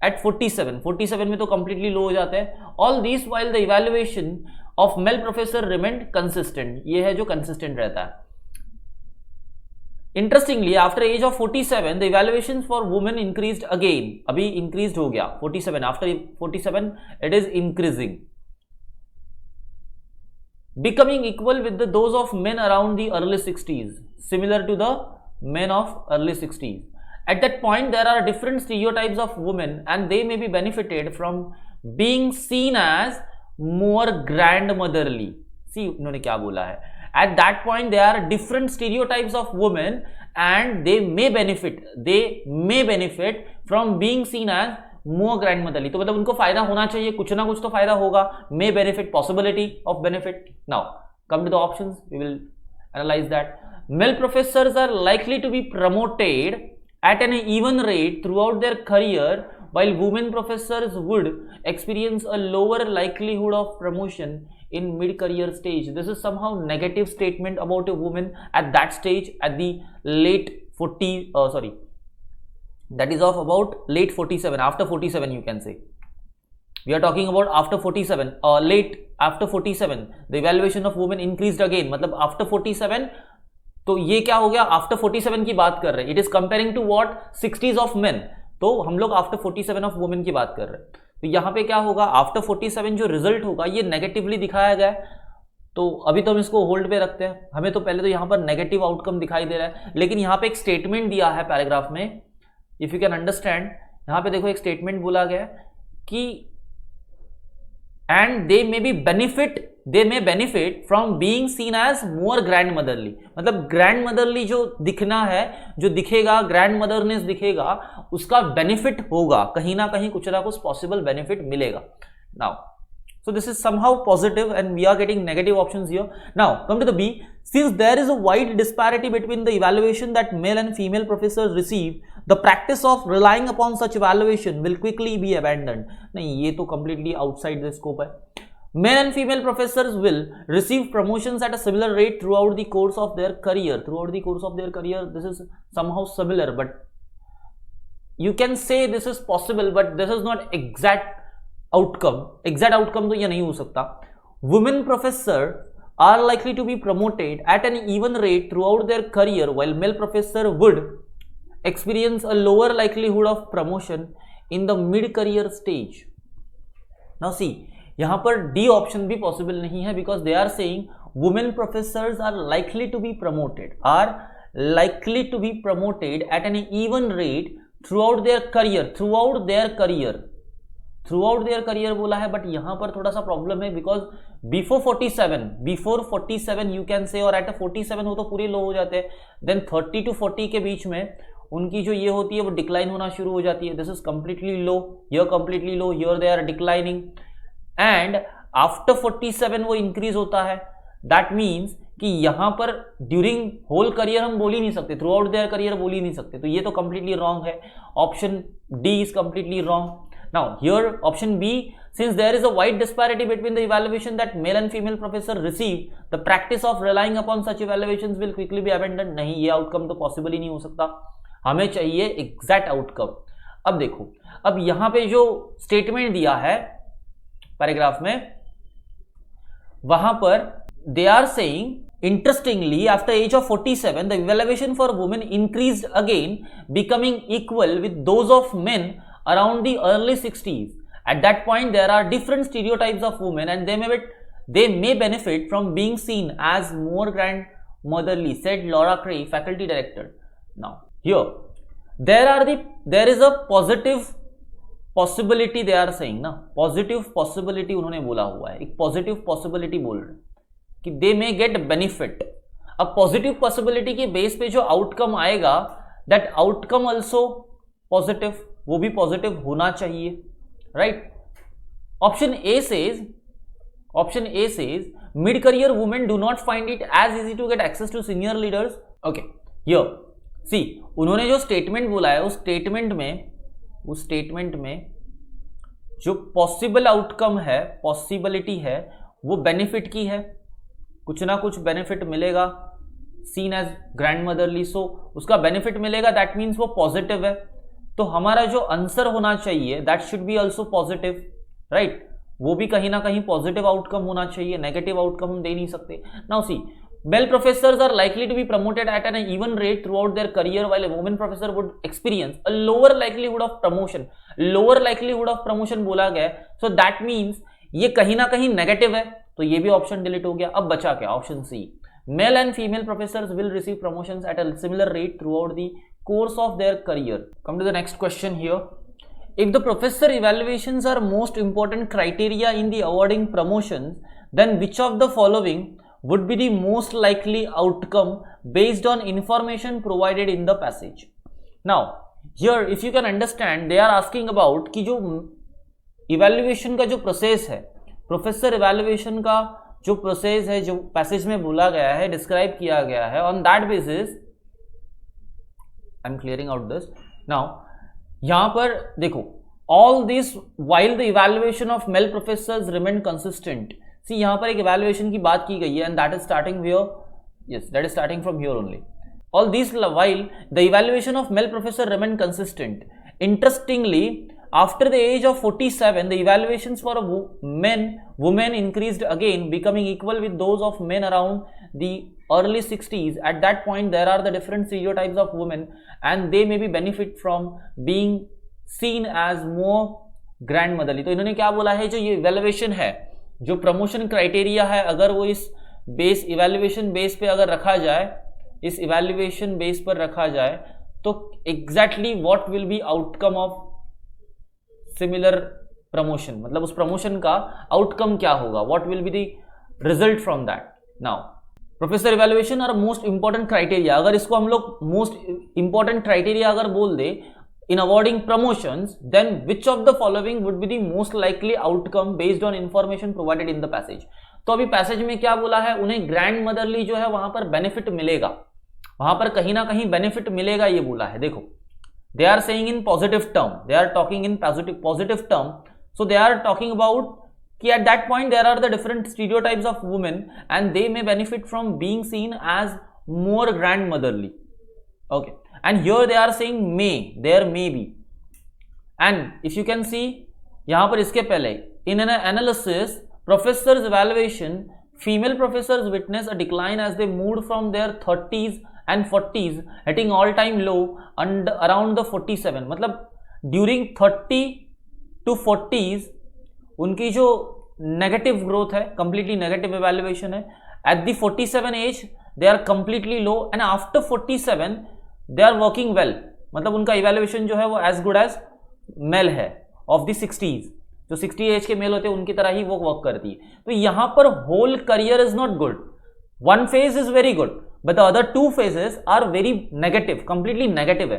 at 47 में तो कंप्लीटली लो हो जाता है। All this while the evaluation of male professor remained consistent, ये है जो कंसिस्टेंट रहता है। Interestingly, after age of 47, the evaluations for women increased again. अभी increased हो गया 47. After 47, it is increasing, becoming equal with those of men around the early 60s, similar to the men of early 60s. At that point, there are different stereotypes of women, and they may be benefited from being seen as more grandmotherly. See, उन्होंने क्या बोला है? At that point, there are different stereotypes of women, and they may benefit from being seen as more grandmotherly. तो मतलब उनको फायदा होना चाहिए, कुछ ना कुछ तो फायदा होगा। May benefit, possibility of benefit. Now, come to the options. We will analyze that. Male professors are likely to be promoted at an even rate throughout their career, while women professors would experience a lower likelihood of promotion in mid-career stage. This is somehow negative statement about a woman at that stage, at the late 40s, that is of about late 47, after 47 you can say. We are talking about after 47, late after 47, the evaluation of women increased again, मतलब after 47, तो ये क्या हो गया? After 47 की बात कर रहे हैं। It is comparing to what 60s of men, तो हम लोग आफ्टर 47 ऑफ वुमेन की बात कर रहे हैं। तो यहां पे क्या होगा? आफ्टर 47 जो रिजल्ट होगा ये नेगेटिवली दिखाया गया है, तो अभी तो हम इसको होल्ड पे रखते हैं। हमें तो पहले तो यहां पर नेगेटिव आउटकम दिखाई दे रहा है, लेकिन यहां पे एक स्टेटमेंट दिया है पैराग्राफ में, इफ यू कैन अंडरस्टैंड। यहां पे देखो एक स्टेटमेंट बोला गया कि and they may benefit from being seen as more grandmotherly, मतलब ग्रैंड मदरली जो दिखना है, जो दिखेगा, ग्रैंड मदरनेस दिखेगा, उसका बेनिफिट होगा, कहीं ना कहीं कुछ ना कुछ पॉसिबल बेनिफिट मिलेगा। Now so this is somehow positive and we are getting negative options here. Now come to the B. Since there is a wide disparity between the evaluation that male and female professors receive, the practice of relying upon such evaluation will quickly be abandoned. नहीं, ये तो completely outside the scope है। Male and female professors will receive promotions at a similar rate throughout the course of their career. Throughout the course of their career, this is somehow similar, but you can say this is possible, but this is not exact outcome तो ये नहीं हो सकता। Women professors are likely to be promoted at an even rate throughout their career, while male professor would experience a lower likelihood of promotion in the mid-career stage. Now see, यहाँ पर D option भी possible नहीं है, because they are saying women professors are likely to be promoted at an even rate throughout their career बोला है, but यहां पर थोड़ा सा प्रॉब्लम है, बिकॉज बिफोर 47 यू कैन से, और एट 47 हो तो पूरे लो हो जाते हैं, देन 30 to 40 के बीच में उनकी जो ये होती है वो डिक्लाइन होना शुरू हो जाती है। This is completely low, here completely low, here they are declining, and after 47 वो इंक्रीज होता है। दैट मीन्स कि यहां पर ड्यूरिंग होल करियर हम बोल ही नहीं सकते, थ्रू आउट देयर करियर बोल ही नहीं सकते, तो ये तो कंप्लीटली रॉन्ग है। Option D is completely wrong. Now here option B, since there is a wide disparity between the evaluation that male and female professor receive, the practice of relying upon such evaluations will quickly be abandoned. नहीं, ये outcome तो possible ही नहीं हो सकता, हमें चाहिए exact outcome. अब देखो, अब यहां पे जो स्टेटमेंट दिया है पैराग्राफ में, वहां पर they are saying Interestingly, after age of 47, the evaluation for women increased again, becoming equal with those of men around the early 60s. At that point, there are different stereotypes of women, and they may benefit from being seen as more grandmotherly, said Laura Cray, faculty director. Now, here there is a positive possibility they are saying ना, positive possibility उन्होंने बोला हुआ है, एक positive possibility बोल रहे हैं कि they may get benefit. अब positive possibility के बेस पे जो outcome आएगा, that outcome also positive, वो भी positive होना चाहिए, right? Option A says mid-career women do not find it as easy to get access to senior leaders. Okay, here see, उन्होंने जो स्टेटमेंट बोला है उस स्टेटमेंट में जो पॉसिबल आउटकम है, पॉसिबिलिटी है, वो बेनिफिट की है, कुछ ना कुछ बेनिफिट मिलेगा, सीन एज ग्रैंडमदरली, सो उसका बेनिफिट मिलेगा, दैट मीन्स वो पॉजिटिव है. तो हमारा जो आंसर होना चाहिए that should B also positive, right? वो भी कहीं ना कहीं पॉजिटिव आउटकम होना चाहिए, नेगेटिव आउटकम हम दे नहीं सकते. Now see, male professors are likely to be promoted at an even rate throughout their career, while a woman professor would experience a lower likelihood of promotion. Lower likelihood of promotion बोला गया है, so that means ये कहीं ना कहीं negative है, तो ये भी ऑप्शन डिलीट हो गया. अब बचा क्या? Option C, male and female professors will receive promotions at a similar rate throughout the course of their career. Come to the next question here. If the professor evaluations are most important criteria in the awarding promotions, then which of the following would be the most likely outcome based on information provided in the passage? Now, here if you can understand, they are asking about कि जो evaluation का जो process है, professor evaluation का जो process है, जो passage में बोला गया है, describe किया गया है, on that basis I'm clearing out this. Now, यहाँ पर देखो, all this while the evaluation of male professors remain consistent. See, यहाँ पर एक evaluation की बात की गई है, and that is starting here. Yes, that is starting from here only. All these while the evaluation of male professor remain consistent. Interestingly, after the age of 47, the evaluations for women increased again, becoming equal with those of men around the early 60s. At that point, there are the different stereotypes of women, and they may be benefit from being seen as more grandmotherly. तो इन्होंने क्या बोला है, जो ये evaluation है, जो promotion criteria है, अगर वो इस बेस इवैल्यूएशन बेस पे अगर रखा जाए, इस इवैल्यूएशन बेस पर रखा जाए, तो exactly what will B outcome of similar promotion, मतलब उस प्रमोशन का आउटकम क्या होगा, what will be the result from that. Now, professor evaluation और मोस्ट इंपॉर्टेंट क्राइटेरिया, अगर इसको हम लोग मोस्ट इंपॉर्टेंट क्राइटेरिया अगर बोल दे in awarding promotions, then which of the following would be the most likely outcome based on information provided in the passage? तो अभी passage में क्या बोला है, उन्हें ग्रैंड मदरली जो है वहां पर बेनिफिट मिलेगा, वहां पर कहीं ना कहीं बेनिफिट मिलेगा, ये बोला है. देखो, they are saying in positive term, they are talking in positive term, so they are talking about कि at that point there are the different stereotypes of women and they may benefit from being seen as more grandmotherly. Okay, and here they are saying may, there may be, and if you can see यहाँ पर इसके पहले in an analysis professors evaluation, female professors witness a decline as they moved from their 30s and 40s, hitting all time low and around the 47. मतलब during 30 to 40s उनकी जो negative growth है, completely negative evaluation है. At the 47 age they are completely low, and after 47 they are working well, मतलब उनका इवैल्यूएशन जो है वो एज गुड एज मेल है ऑफ द 60s. जो 60 एज के मेल होते हैं उनकी तरह ही वो वर्क करती है. तो यहां पर whole career is not good, one phase is very good but the other two phases are very negative, completely negative है.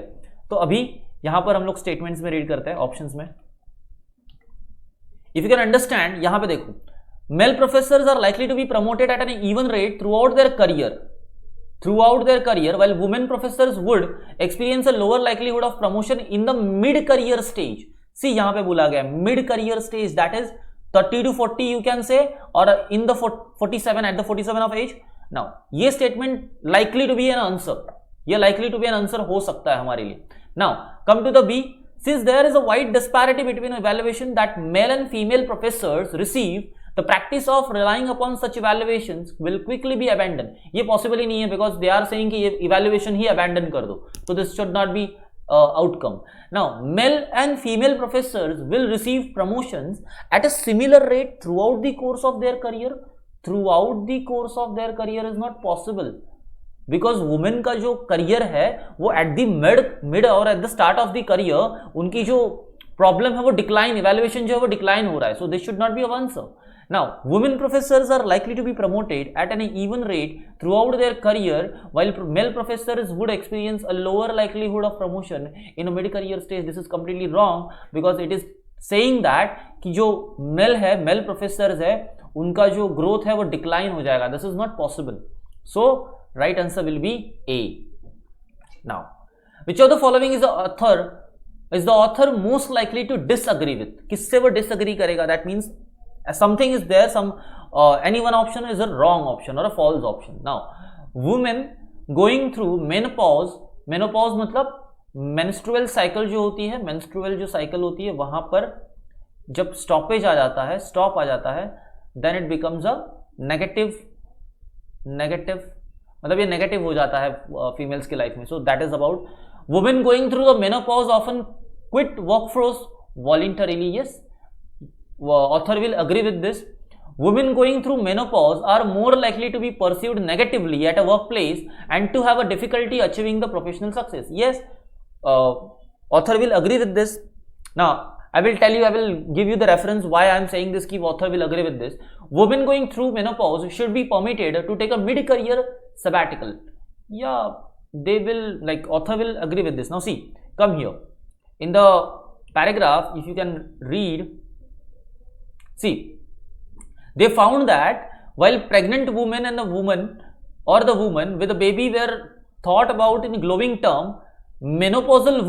तो अभी यहां पर हम लोग स्टेटमेंट्स में रीड करते हैं, ऑप्शंस में. इफ यू कैन अंडरस्टैंड, यहां पे देखो, male professors are likely to be promoted at an even rate throughout their career, while women professors would experience a lower likelihood of promotion in the mid career stage. See, यहां पे बोला गया mid career stage, that is 30 to 40 you can say, or in the 47, at the 47 of age. Now, ये statement likely to be an answer, ये likely to be an answer हो सकता है हमारे लिए. Now, come to the B. Since there is a wide disparity between evaluation that male and female professors receive, the practice of relying upon such evaluations will quickly be abandon. ये possible ही नहीं है because they are saying कि ये evaluation ही abandon कर दो. तो this should not B outcome. Now, male and female professors will receive promotions at a similar rate throughout the course of their career. Throughout the course of their career is not possible because women का जो career है वो at the mid और at the start of the career उनकी जो problem है वो decline, evaluation जो है वो decline हो रहा है. So this should not be a answer. Now, women professors are likely to be promoted at an even rate throughout their career, while male professors would experience a lower likelihood of promotion in a mid-career stage. This is completely wrong because it is saying that कि जो male professors है, उनका जो growth है वो decline हो जाएगा. This is not possible. So, right answer will be A. Now, which of the following is the author most likely to disagree with? किससे वो disagree करेगा? That means something is there, any one option is a wrong option or a false option. Now, women going through menopause मतलब menstrual cycle जो होती है, menstrual जो cycle होती है वहां पर जब stoppage आ जाता है, stop आ जाता है, then it becomes a negative मतलब ये negative हो जाता है females के life में. So that is about women going through the menopause often quit workforce voluntarily. Yes, author will agree with this. Women going through menopause are more likely to be perceived negatively at a workplace and to have a difficulty achieving the professional success. Yes, author will agree with this. Now, I will give you the reference why I am saying this ki author will agree with this. Women going through menopause should be permitted to take a mid-career sabbatical. Yeah, they will, like, author will agree with this. Now see, come here. In the paragraph, if you can read, see, they found that while pregnant women and the woman with a baby were thought about in glowing term, menopausal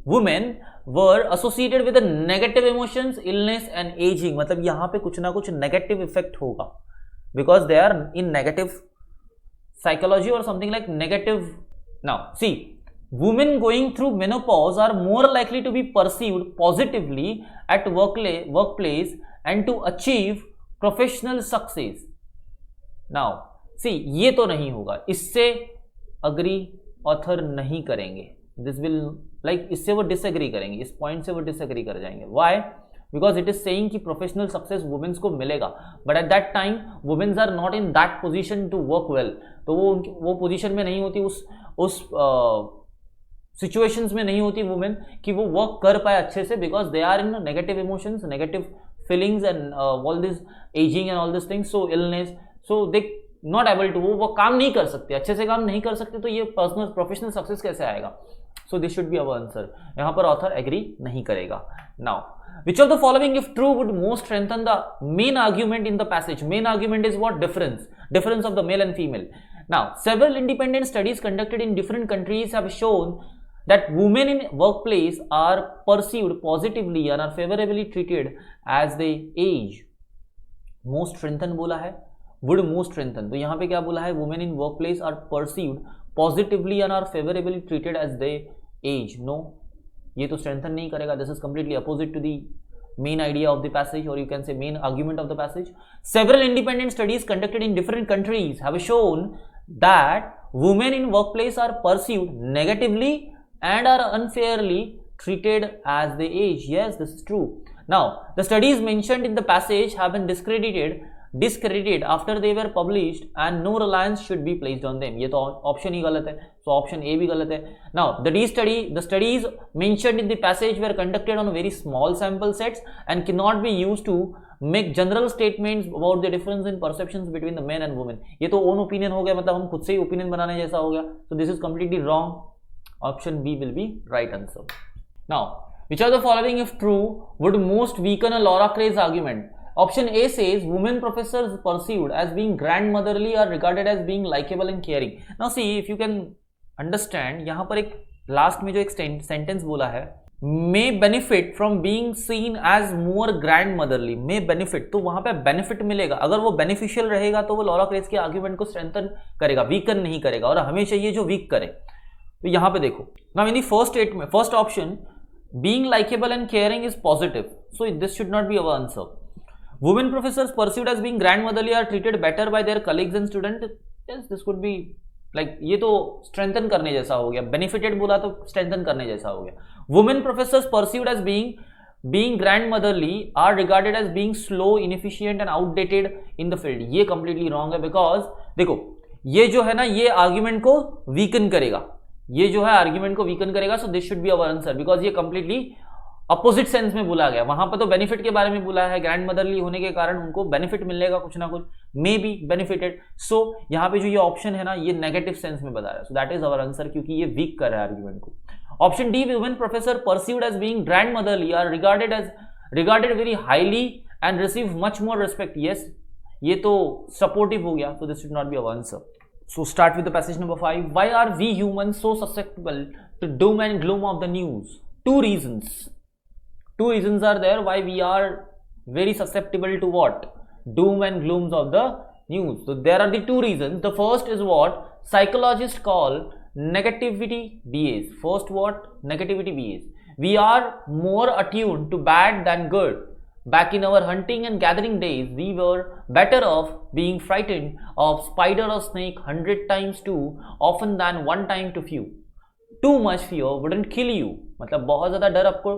women were associated with the negative emotions, illness and aging. मतलब यहाँ पे कुछ ना कुछ negative effect होगा because they are in negative psychology or something like negative. Now see, women going through menopause are more likely to be perceived positively at workplace and to achieve professional success. Now, see, ये तो नहीं होगा, इससे agree author नहीं करेंगे. This will, like, इससे वो disagree करेंगे, इस point से वो disagree कर जाएंगे. Why? Because it is saying कि professional success women को मिलेगा, but at that time women are not in that position to work well. तो वो position में नहीं होती, उस situations में नहीं होती women कि वो work कर पाए अच्छे से because they are in negative emotions, negative feelings and all this aging and all these things, so illness, so they not able to, वो काम नहीं कर सकते, अच्छे से काम नहीं कर सकते, तो ये personal professional success कैसे आएगा? So this should be our answer. यहाँ पर author agree नहीं करेगा. Now, which of the following if true would most strengthen the main argument in the passage? Main argument is what? Difference of the male and female. Now, several independent studies conducted in different countries have shown that women in workplace are perceived positively and are favorably treated as they age. Most strengthen बोला है, would most strengthen. तो यहाँ पे क्या बोला है? Women in workplace are perceived positively and are favorably treated as they age. No, ये तो strengthen नहीं करेगा. This is completely opposite to the main idea of the passage, or you can say main argument of the passage. Several independent studies conducted in different countries have shown that women in workplace are perceived negatively and are unfairly treated as they age. Yes, this is true. Now, the studies mentioned in the passage have been discredited after they were published and no reliance should be placed on them. ये तो option ही गलत है, so option A भी गलत है. Now, the studies mentioned in the passage were conducted on very small sample sets and cannot be used to make general statements about the difference in perceptions between the men and women. ये तो own opinion हो गया, मतलब हम खुद से ही opinion बनाने जैसा हो गया. So this is completely wrong. Option B will be right answer. Now, which of the following if true would most weaken a Laura Craig's argument? Option A says women professors perceived as being grandmotherly are regarded as being likable and caring. Now see, if you can understand, यहाँ पर एक last में जो एक sentence बोला है, may benefit from being seen as more grandmotherly, may benefit, तो वहाँ पे benefit मिलेगा. अगर वो beneficial रहेगा तो वो लॉरा क्रेज के argument को strengthen करेगा, weaken नहीं करेगा, और हमें चाहिए जो weak करे. तो यहाँ पे देखो, now in the first option, being likable and caring is positive, so this should not be our answer. Women professors perceived as being grandmotherly are treated better by their colleagues and students. Yes, this could be like, ये तो strengthen करने जैसा हो गया. Benefited बोला तो strengthen करने जैसा हो गया. Women professors perceived as being grandmotherly are regarded as being slow, inefficient and outdated in the field. ये completely wrong है, because देखो ये जो है ना, ये आर्ग्यूमेंट को वीकन करेगा, ये जो है आर्ग्यूमेंट को वीकन करेगा. So this should be our answer, because ये कंप्लीटली अपोजिट सेंस में बोला गया. वहां पर तो बेनिफिट के बारे में बोला है, ग्रैंड मदरली होने के कारण उनको बेनिफिट मिलेगा कुछ ना कुछ, मे बी बेनिफिटेड. सो यहाँ पे जो ये ऑप्शन है ना, ये नेगेटिव सेंस में बता रहा है. So that is our answer, क्योंकि ये वीक कर रहा है आर्ग्यूमेंट को. Option D, women professor perceived as being grandmotherly are regarded very highly and receive much more respect. Yes, ये तो सपोर्टिव हो गया, so this should not be our answer. So start with the passage number 5. Why are we humans so susceptible to doom and gloom of the news? Two reasons are there why we are very susceptible to what? Doom and glooms of the news. So there are the two reasons. The first is what psychologists call negativity bias. First, what? Negativity bias. We are more attuned to bad than good. Back in our hunting and gathering days, we were better off being frightened of spider or snake 100 times too often than one time to few. Too much fear wouldn't kill you. मतलब बहुत ज़्यादा डर आपको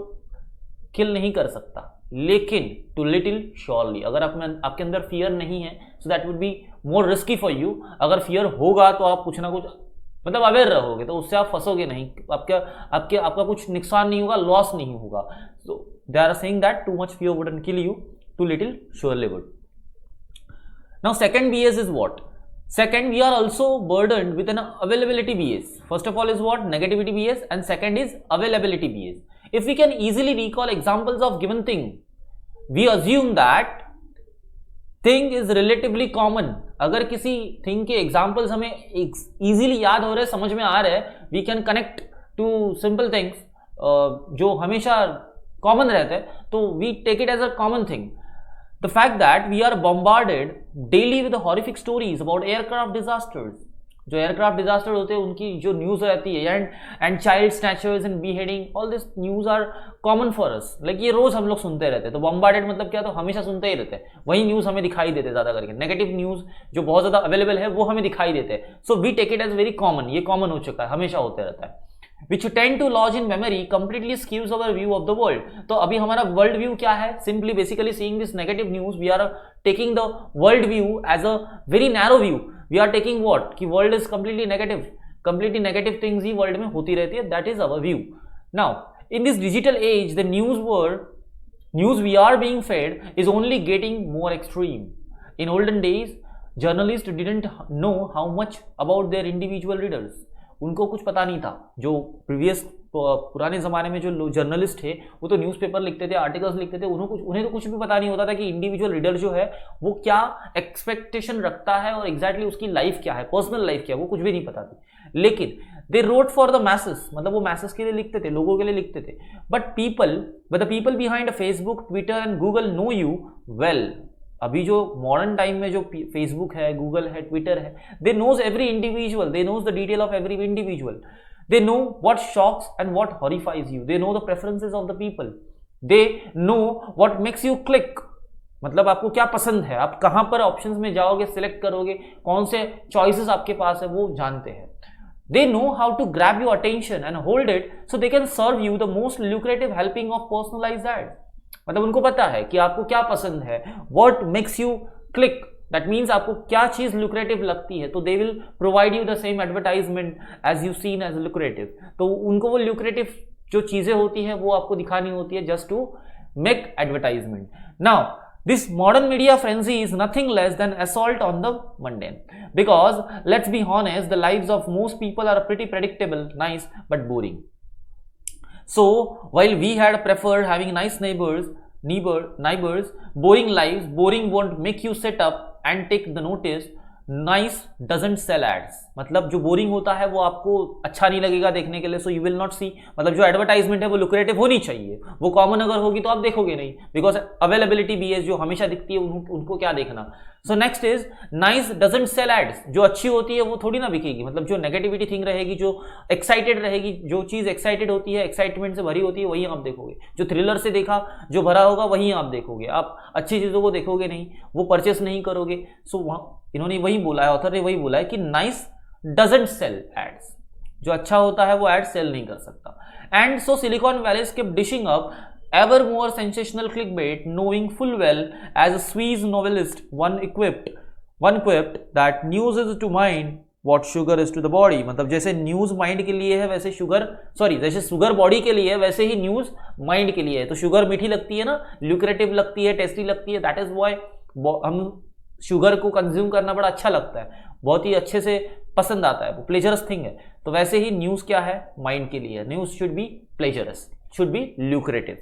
किल नहीं कर सकता, लेकिन to little surely. अगर आपके अंदर फियर नहीं है, so that would be more risky for you. अगर फियर होगा तो आप कुछ ना कुछ मतलब अवेयर रहोगे, तो उससे आप फंसोगे नहीं, आपका कुछ नुकसान नहीं होगा, लॉस नहीं होगा. सो they are saying that too much fear wouldn't kill you, too little surely would. Now second BS is what? Second, we are also burdened with an availability BS. First of all is what? Negativity BS, and second is availability BS. If we can easily recall examples of given thing, we assume that thing is relatively common. अगर किसी thing के examples हमें easily याद हो रहे, समझ में आ रहे, we can connect to simple things जो हमेशा कॉमन रहते हैं, तो we take it as a common thing. The fact that we are bombarded daily with horrific stories about aircraft disasters. जो एयरक्राफ्ट डिजास्टर होते हैं उनकी जो न्यूज रहती है, and child snatchers and beheading, all this news are common for us. Like ये रोज हम लोग सुनते रहते हैं. तो बॉम्बार्डेड मतलब क्या, तो हमेशा सुनते ही रहते हैं, वही न्यूज हमें दिखाई देते हैं ज्यादा करके. नेगेटिव न्यूज जो बहुत ज्यादा अवेलेबल है वो हमें दिखाई देते हैं. So we take it as very common. ये कॉमन हो चुका है, हमेशा होते रहता है. Which tend to lodge in memory completely skews our view of the world. तो अभी हमारा वर्ल्ड व्यू क्या है? Simply basically seeing this negative news, we are taking the world view as a very narrow view. We are taking what? कि world is completely negative things he world में होती रहती है. That is our view. Now, in this digital age, the news we are being fed is only getting more extreme. In olden days, journalists didn't know how much about their individual readers. उनको कुछ पता नहीं था. जो पुराने ज़माने में जो जर्नलिस्ट थे, वो तो न्यूज़पेपर लिखते थे, आर्टिकल्स लिखते थे, उन्हें तो कुछ भी पता नहीं होता था कि इंडिविजुअल रीडर जो है वो क्या एक्सपेक्टेशन रखता है और एग्जैक्टली उसकी लाइफ क्या है, पर्सनल लाइफ क्या है, वो कुछ भी नहीं पता थी. लेकिन they wrote for the messes, मतलब वो मैसेस के लिए लिखते थे, लोगों के लिए लिखते थे. But the people behind Facebook, Twitter and Google know you well. अभी जो मॉडर्न टाइम में जो फेसबुक है, गूगल है, ट्विटर है, they knows every individual, they knows the detail of every individual. They know what shocks and what horrifies you. They know the preferences of the people. They know what makes you click. मतलब आपको क्या पसंद है, आप कहां पर options में जाओगे, सिलेक्ट करोगे, कौन से चॉइसेस आपके पास है, वो जानते हैं. They know how to grab your attention and hold it so they can serve you the most lucrative helping of personalized ads. मतलब उनको पता है कि आपको क्या पसंद है, what makes you click. That means आपको क्या चीज lucrative लगती है, तो they will provide you the same advertisement as you seen as lucrative. तो उनको वो lucrative जो चीजें होती हैं वो आपको दिखानी होती है just to make advertisement. Now this modern media frenzy is nothing less than assault on the mundane. Because let's be honest, the lives of most people are pretty predictable, nice but boring. So while we had preferred having nice neighbors, boring lives, boring won't make you sit up and take the notice. Nice doesn't sell ads, मतलब जो boring होता है वो आपको अच्छा नहीं लगेगा देखने के लिए, सो यू विल नॉट सी, मतलब जो एडवर्टाइजमेंट है वो लुक्रेटिव होनी चाहिए, वो कॉमन अगर होगी तो आप देखोगे नहीं, बिकॉज अवेलेबिलिटी बीएस जो हमेशा दिखती है उनको क्या देखना। So next is nice doesn't sell ads, जो अच्छी होती है वो थोड़ी ना बिकेगी, मतलब जो नेगेटिविटी थिंग रहेगी, जो एक्साइटेड रहेगी, जो चीज एक्साइटेड होती है, एक्साइटमेंट से भरी होती है, वही आप देखोगे, जो थ्रिलर से देखा जो भरा होगा वही आप देखोगे, आप अच्छी चीजों को देखोगे नहीं, वो परचेस नहीं करोगे। सो वहां इन्होंने वही बोला है, ऑथर ने वही बोला है कि नाइस डजंट सेल एड्स, जो अच्छा होता है वो एड सेल नहीं कर सकता। And so silicon valley kept dishing up ever more sensational clickbait, knowing full well as a Swiss novelist one quipped that news is to mind what sugar is to the body, मतलब जैसे news mind के लिए है वैसे जैसे sugar body के लिए है वैसे ही न्यूज माइंड के लिए है। तो शुगर मीठी लगती है ना, ल्यूक्रेटिव लगती है, टेस्टी लगती है, दैट इज व्हाई हम शुगर को कंज्यूम करना बड़ा अच्छा लगता है, बहुत ही अच्छे से पसंद आता है, वो प्लेजरस थिंग है। तो वैसे ही न्यूज क्या है, माइंड के लिए, news should be pleasurous, should be lucrative.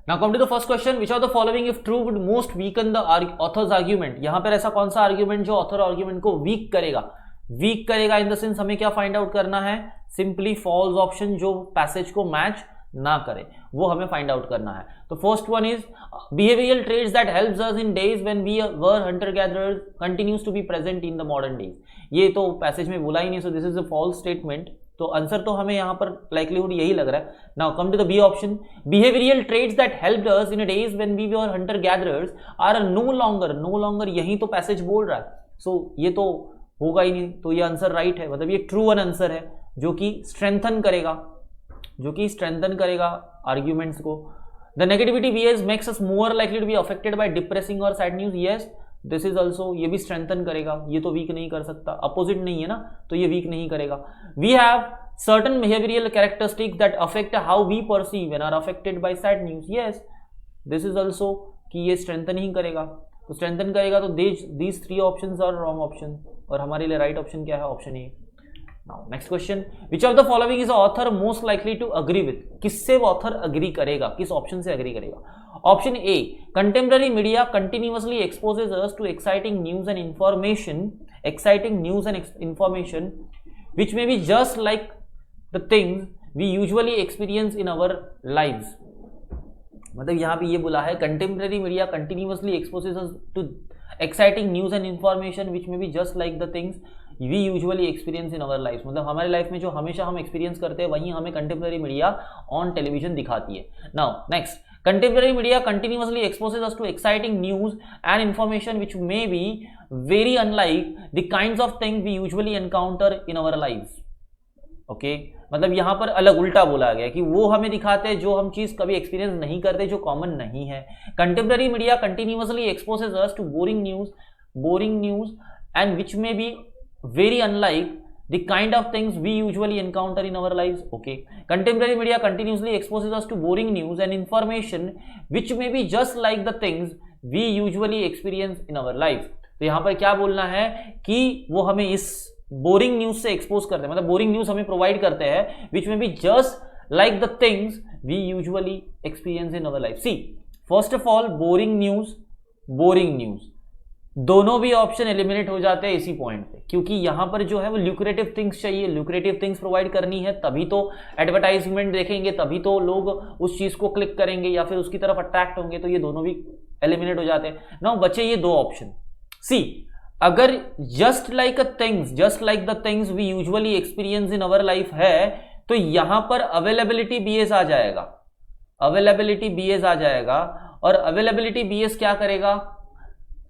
Now come to the first question, which of the following if true would most weaken the author's argument, यहां पर ऐसा कौन सा आर्ग्यूमेंट जो ऑथर आर्ग्यूमेंट को वीक करेगा इन द सेंस हमें क्या फाइंड आउट करना है, सिंपली फॉल्स ऑप्शन, जो पैसेज को मैच ना करे वो हमें फाइंड आउट करना है। तो first one is behavioural traits that helps us in days when we were hunter gatherers continues to be present in the modern days, ये तो पैसेज में बोला ही नहीं, so this is a false statement. तो आंसर तो हमें यहाँ पर लाइकलीहुड यही लग रहा है। Now come to the B option, behavioural traits that helped us in days when we were hunter gatherers are no longer, यही तो पैसेज बोल रहा है, सो ये तो होगा ही नहीं, तो ये आंसर राइट है, मतलब ये ट्रू वन आंसर है जो कि स्ट्रेंथन करेगा आर्ग्यूमेंट्स को। The negativity bias makes us more likely to be affected by depressing और sad news, yes this is also, ये भी स्ट्रेंथन करेगा, ये तो वीक नहीं कर सकता, अपोजिट नहीं है ना, तो ये वीक नहीं करेगा। We have certain behavioural characteristics that affect how we perceive when are affected by sad news, yes this is also कि ये स्ट्रेंथन ही करेगा, तो स्ट्रेंथन करेगा, तो these three options are wrong option, और हमारे लिए राइट ऑप्शन क्या है, option A. Now next question, which of the following is the author most likely to agree with, किससे वो ऑथर अग्री करेगा, किस ऑप्शन से अग्री करेगा। Option A, contemporary media continuously exposes us to exciting news and information which may be just like the things we usually experience in our lives, मतलब यहाँ पे ये बोला है contemporary media continuously exposes us to exciting news and information which may be just like the things we usually experience in our life, मतलब हमारे life में जो हमेशा हम एक्सपीरियंस करते हैं वही हमें कंटेम्पररी मीडिया ऑन टेलीविजन दिखाती है। Now next, contemporary media continuously exposes us to exciting news and information which may be very unlike the kinds of thing we usually encounter in our life. Okay, मतलब यहाँ पर अलग उल्टा बोला गया कि वो हमें दिखाते हैं जो हम चीज कभी एक्सपीरियंस नहीं करते, जो कॉमन नहीं है। Contemporary media continuously exposes us to boring news and which may be very unlike the kind of things we usually encounter in our lives. Okay, contemporary media continuously exposes us to boring news and information which may be just like the things we usually experience in our life. तो यहाँ पर क्या बोलना है कि वो हमें इस बोरिंग न्यूज से एक्सपोज करते हैं, मतलब बोरिंग न्यूज हमें प्रोवाइड करते हैं which may be just like the things we usually experience in our life. See, first of all, boring news दोनों भी ऑप्शन एलिमिनेट हो जाते हैं इसी पॉइंट पे, क्योंकि यहां पर जो है वो ल्यूक्रेटिव थिंग्स चाहिए, ल्यूक्रेटिव थिंग्स प्रोवाइड करनी है, तभी तो एडवर्टाइजमेंट देखेंगे, तभी तो लोग उस चीज को क्लिक करेंगे या फिर उसकी तरफ अट्रैक्ट होंगे, तो ये दोनों भी एलिमिनेट हो जाते हैं। नाउ बचे ये दो ऑप्शन। सी, अगर just like the things we usually experience in our life है, तो यहां पर अवेलेबिलिटी बीएस आ जाएगा, और अवेलेबिलिटी बीएस क्या करेगा,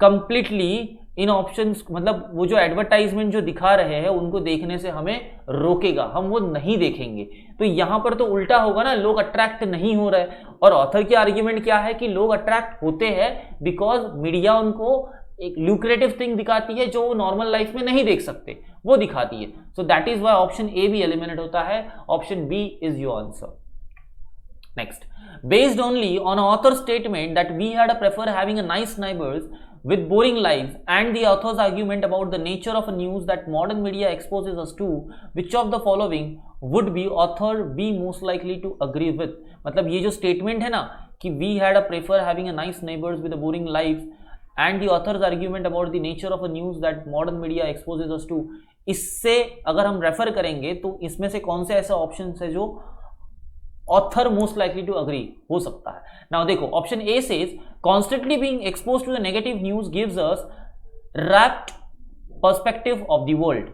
कंप्लीटली इन ऑप्शंस, मतलब वो जो एडवर्टाइजमेंट जो दिखा रहे हैं उनको देखने से हमें रोकेगा, हम वो नहीं देखेंगे। तो यहां पर तो उल्टा होगा ना, लोग अट्रैक्ट नहीं हो रहे। और ऑथर की आर्ग्यूमेंट क्या है कि लोग अट्रैक्ट होते हैं बिकॉज मीडिया उनको एक ल्यूक्रेटिव थिंग दिखाती है जो वो नॉर्मल लाइफ में नहीं देख सकते, वो दिखाती है। So that is why option A भी एलिमिनेट होता है, option B is your answer. Next, based only on author's statement that we had a prefer having a nice neighbors with boring lives and the author's argument about the nature of a news that modern media exposes us to, which of the following would be author be most likely to agree with, मतलब ये जो statement है ना कि we had a prefer having a nice neighbors with a boring lives and the author's argument about the nature of a news that modern media exposes us to, इससे अगर हम refer करेंगे तो इसमें से कौन से ऐसे ऑप्शन है जो author most likely to agree हो सकता है. नाउ देखो, option A says constantly being expose to the negative news gives us wrapped perspective of the world.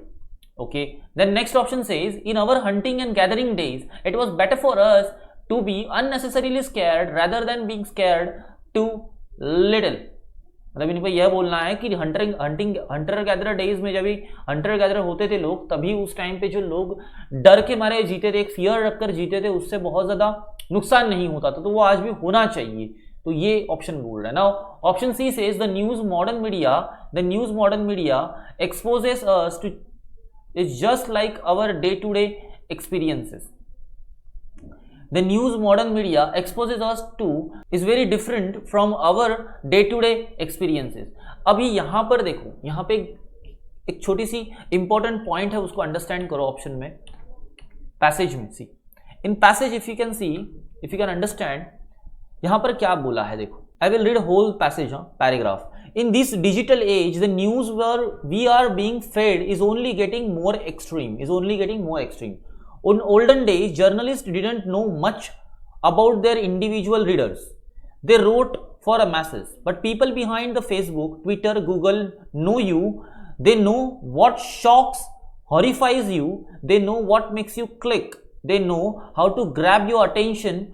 Okay, then next option says in our hunting and gathering days it was better for us to be unnecessarily scared rather than being scared too little. मतलब इनको यह बोलना है कि Hunter gatherer days में जब भी Hunter gatherer होते थे लोग, तभी उस टाइम पे जो लोग डर के मारे जीते थे, एक फियर रखकर जीते थे, उससे बहुत ज्यादा नुकसान नहीं होता था, तो वो आज भी होना चाहिए. तो ये ऑप्शन बोल रहा है. Now option C says the news modern media exposes us to is just like our day-to-day experiences. The news modern media exposes us to is very different from our day-to-day experiences. अभी यहाँ पर देखो, यहाँ पे एक छोटी सी important point है, उसको अंडरस्टैंड करो. ऑप्शन में पैसेज में see, in passage if you can understand यहाँ पर क्या बोला है. देखो, I will read whole passage, paragraph. In this digital age, the news where we are being fed is only getting more extreme. On olden days, journalists didn't know much about their individual readers. They wrote for a masses. But people behind the Facebook, Twitter, Google know you. They know what shocks, horrifies you. They know what makes you click. They know how to grab your attention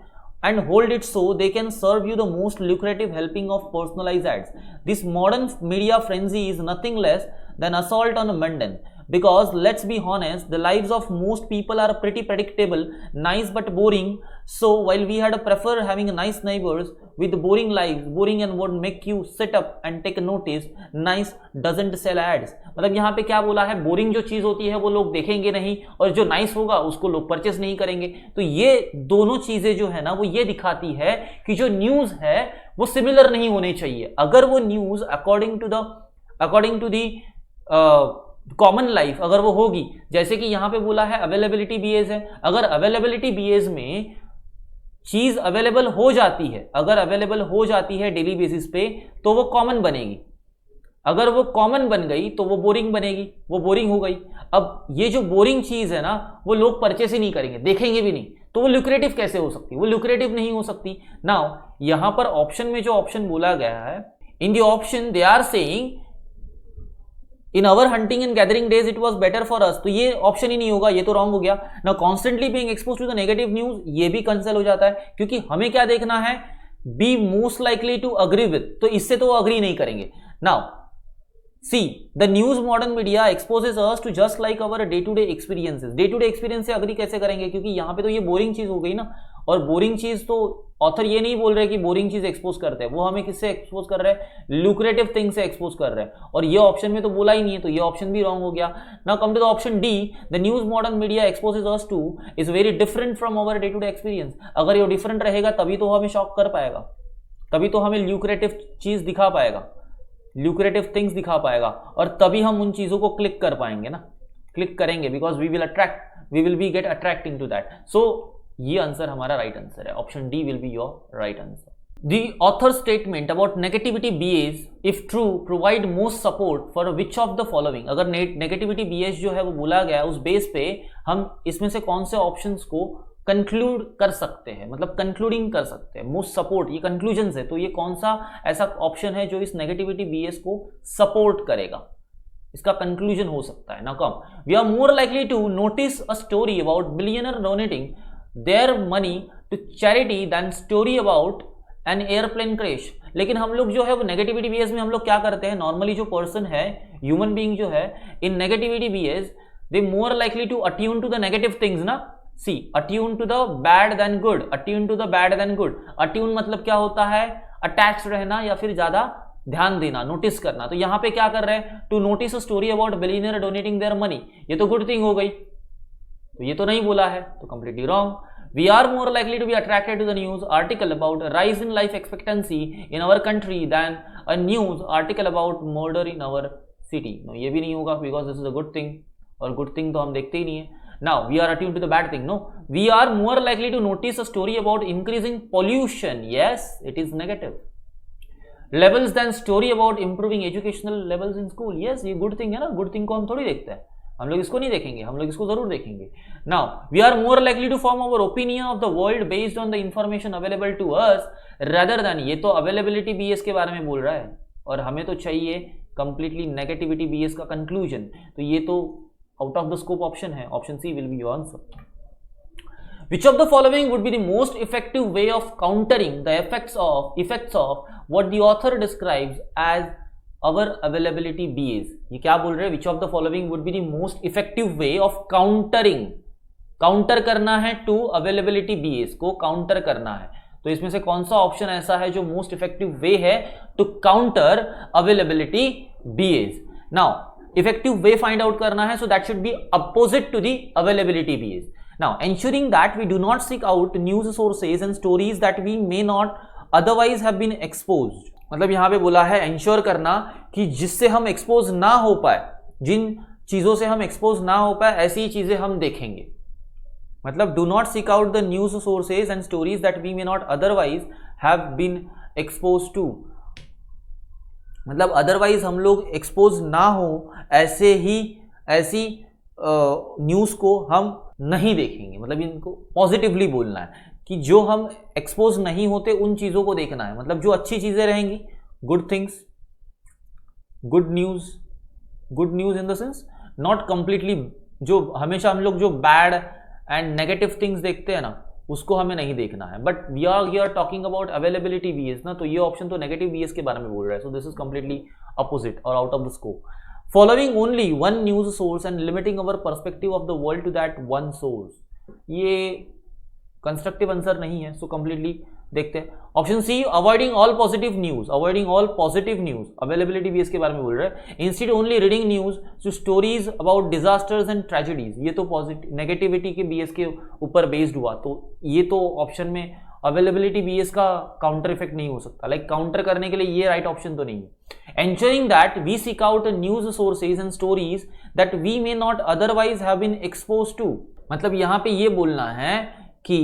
and hold it so they can serve you the most lucrative helping of personalized ads. This modern media frenzy is nothing less than assault on a mundane. Because let's be honest, the lives of most people are pretty predictable, nice but boring. So while we had prefer having nice neighbors with boring lives, boring and would make you sit up and take a notice, nice doesn't sell ads. मतलब यहाँ पे क्या बोला है, boring जो चीज होती है वो लोग देखेंगे नहीं, और जो नाइस होगा उसको लोग परचेस नहीं करेंगे. तो ये दोनों चीजें जो है ना, वो ये दिखाती है कि जो न्यूज है वो सिमिलर नहीं होने चाहिए. अगर वो news according to the common life अगर वो होगी, जैसे कि यहां पे बोला है अवेलेबिलिटी बेस है, अगर अवेलेबिलिटी बेस में चीज अवेलेबल हो जाती है डेली बेसिस पे, तो वो कॉमन बनेगी. अगर वो कॉमन बन गई तो वो बोरिंग बनेगी, वो बोरिंग हो गई. अब ये जो बोरिंग चीज है ना, वो लोग परचेस ही नहीं करेंगे, देखेंगे भी नहीं, तो वो ल्यूक्रेटिव कैसे हो सकती, वो ल्यूक्रेटिव नहीं हो सकती. नाउ यहां पर ऑप्शन में जो ऑप्शन बोला गया है, in the option they are saying in our hunting and gathering days it was better for us, तो ये ऑप्शन ही नहीं होगा, ये तो रॉन्ग हो गया ना. Constantly being expose to the negative news, ये भी कैंसिल हो जाता है, क्योंकि हमें क्या देखना है, B most likely to agree with, तो इससे तो वो अग्री नहीं करेंगे. Now C, the news modern media exposes us to just like our day to day experiences. Day to day experience से अग्री कैसे करेंगे, क्योंकि यहां पे तो ये बोरिंग चीज हो गई ना, और बोरिंग चीज तो ऑथर ये नहीं बोल रहे कि बोरिंग चीज एक्सपोज करते हैं, वो हमें किससे एक्सपोज कर रहे हैं, ल्यूक्रेटिव थिंग से एक्सपोज कर रहे हैं, और ये ऑप्शन में तो बोला ही नहीं है, तो ये ऑप्शन भी रॉन्ग हो गया. Now come to the option D, the news modern media exposes us to is very different from our day to day experience. अगर ये डिफरेंट रहेगा तभी तो हमें शॉक कर पाएगा, तभी तो हमें ल्यूक्रेटिव चीज दिखा पाएगा, ल्यूक्रेटिव थिंग्स दिखा पाएगा, और तभी हम उन चीजों को क्लिक कर पाएंगे ना, क्लिक करेंगे, because we will be get attracting to that. So ये आंसर हमारा राइट आंसर है. Option D will be your right answer. The author's statement about negativity BAs, if true, provide most support for which of the following. अगर negativity BAs जो है वो बोला गया है, उस बेस पे हम इसमें से कौन से ऑप्शंस को कंक्लूड कर सकते हैं, मतलब कंक्लूडिंग कर सकते हैं. मोस्ट सपोर्ट, ये कंक्लूजन है, तो ये कौन सा ऐसा ऑप्शन है जो इस नेगेटिविटी BAs को सपोर्ट करेगा, इसका कंक्लूजन हो सकता है ना. Come, we are more likely to notice a story about billionaire donating their money to charity than story about an airplane crash. लेकिन हम लोग जो है वो नेगेटिविटी BAs में हम लोग क्या करते हैं, नॉर्मली जो पर्सन है, ह्यूमन बीइंग जो है, in negativity BAs they more likely to attune to the negative things ना. See, attune to the bad then good, attune to the bad then good. Attune मतलब क्या होता है, अटैच रहना या फिर ज्यादा ध्यान देना, नोटिस करना. तो यहां पे क्या कर रहे हैं, to notice a story about billionaire donating their money, ये तो गुड थिंग हो गई, तो ये तो नहीं बोला है, तो completely wrong. We are more likely to be attracted to the news article about a rise in life expectancy in our country than a news article about murder in our city. No, ये भी नहीं होगा, because this is a good thing, और good thing तो हम देखते ही नहीं है. Now we are attuned to the bad thing. No, we are more likely to notice a story about increasing pollution. Yes, it is negative. levels than story about improving educational levels in school. Yes, ये good thing है ना, good thing को हम थोड़ी देखते हैं, हम लोग इसको नहीं देखेंगे, हम लोग इसको जरूर देखेंगे. Now we are more likely to form our opinion of the world based on the information available to us rather than, ये तो availability BS के बारे में बोल रहा है और हमें तो चाहिए completely negativity BS का conclusion. तो ये तो out of the scope option है, option C will be your answer. Which of the following would be the most effective way of countering the effects of what the author describes as our availability BAs? ये क्या बोल रहे हैं? Which of the following would be the most effective way of countering? Counter करना है to availability BAs को counter करना है. तो इसमें से कौन सा ऑप्शन ऐसा है जो मोस्ट इफेक्टिव वे है to counter availability BAs? Now effective way find out करना है, so that should be opposite to the availability BAs. Now, ensuring that we do not seek out news sources and stories that we may not otherwise have been exposed. मतलब यहां पे बोला है ensure करना कि जिससे हम एक्सपोज ना हो पाए, जिन चीजों से हम एक्सपोज ना हो पाए ऐसी चीजें हम देखेंगे. मतलब do not seek out the news sources and stories that we may not otherwise have been expose to. मतलब अदरवाइज हम लोग एक्सपोज ना हो ऐसी न्यूज को हम नहीं देखेंगे. मतलब इनको पॉजिटिवली बोलना है कि जो हम एक्सपोज नहीं होते उन चीजों को देखना है. मतलब जो अच्छी चीजें रहेंगी, good things, good news in the sense not completely, जो हमेशा हम लोग जो बैड एंड नेगेटिव थिंग्स देखते हैं ना उसको हमें नहीं देखना है. But we are talking about availability BAs ना, तो ये ऑप्शन तो नेगेटिव BAs के बारे में बोल रहा है. So this is completely opposite और out of the scope. Following only one news source and limiting our perspective of the world to that one source. ये कंस्ट्रक्टिव आंसर नहीं है, सो कंप्लीटली देखते हैं. Option C, avoiding all positive news. Avoiding all positive news availability BAs के बारे में बोल रहे हैं. Instead only reading news to stories about disasters and tragedies. ये तो पॉजिटिव नेगेटिविटी के BAs के ऊपर बेस्ड हुआ, तो ये तो ऑप्शन में अवेलेबिलिटी BAs का काउंटर इफेक्ट नहीं हो सकता. लाइक काउंटर करने के लिए ये राइट ऑप्शन तो नहीं है. Ensuring that we seek out news sources and stories that we may not otherwise have been exposed to. मतलब यहां पे ये बोलना है कि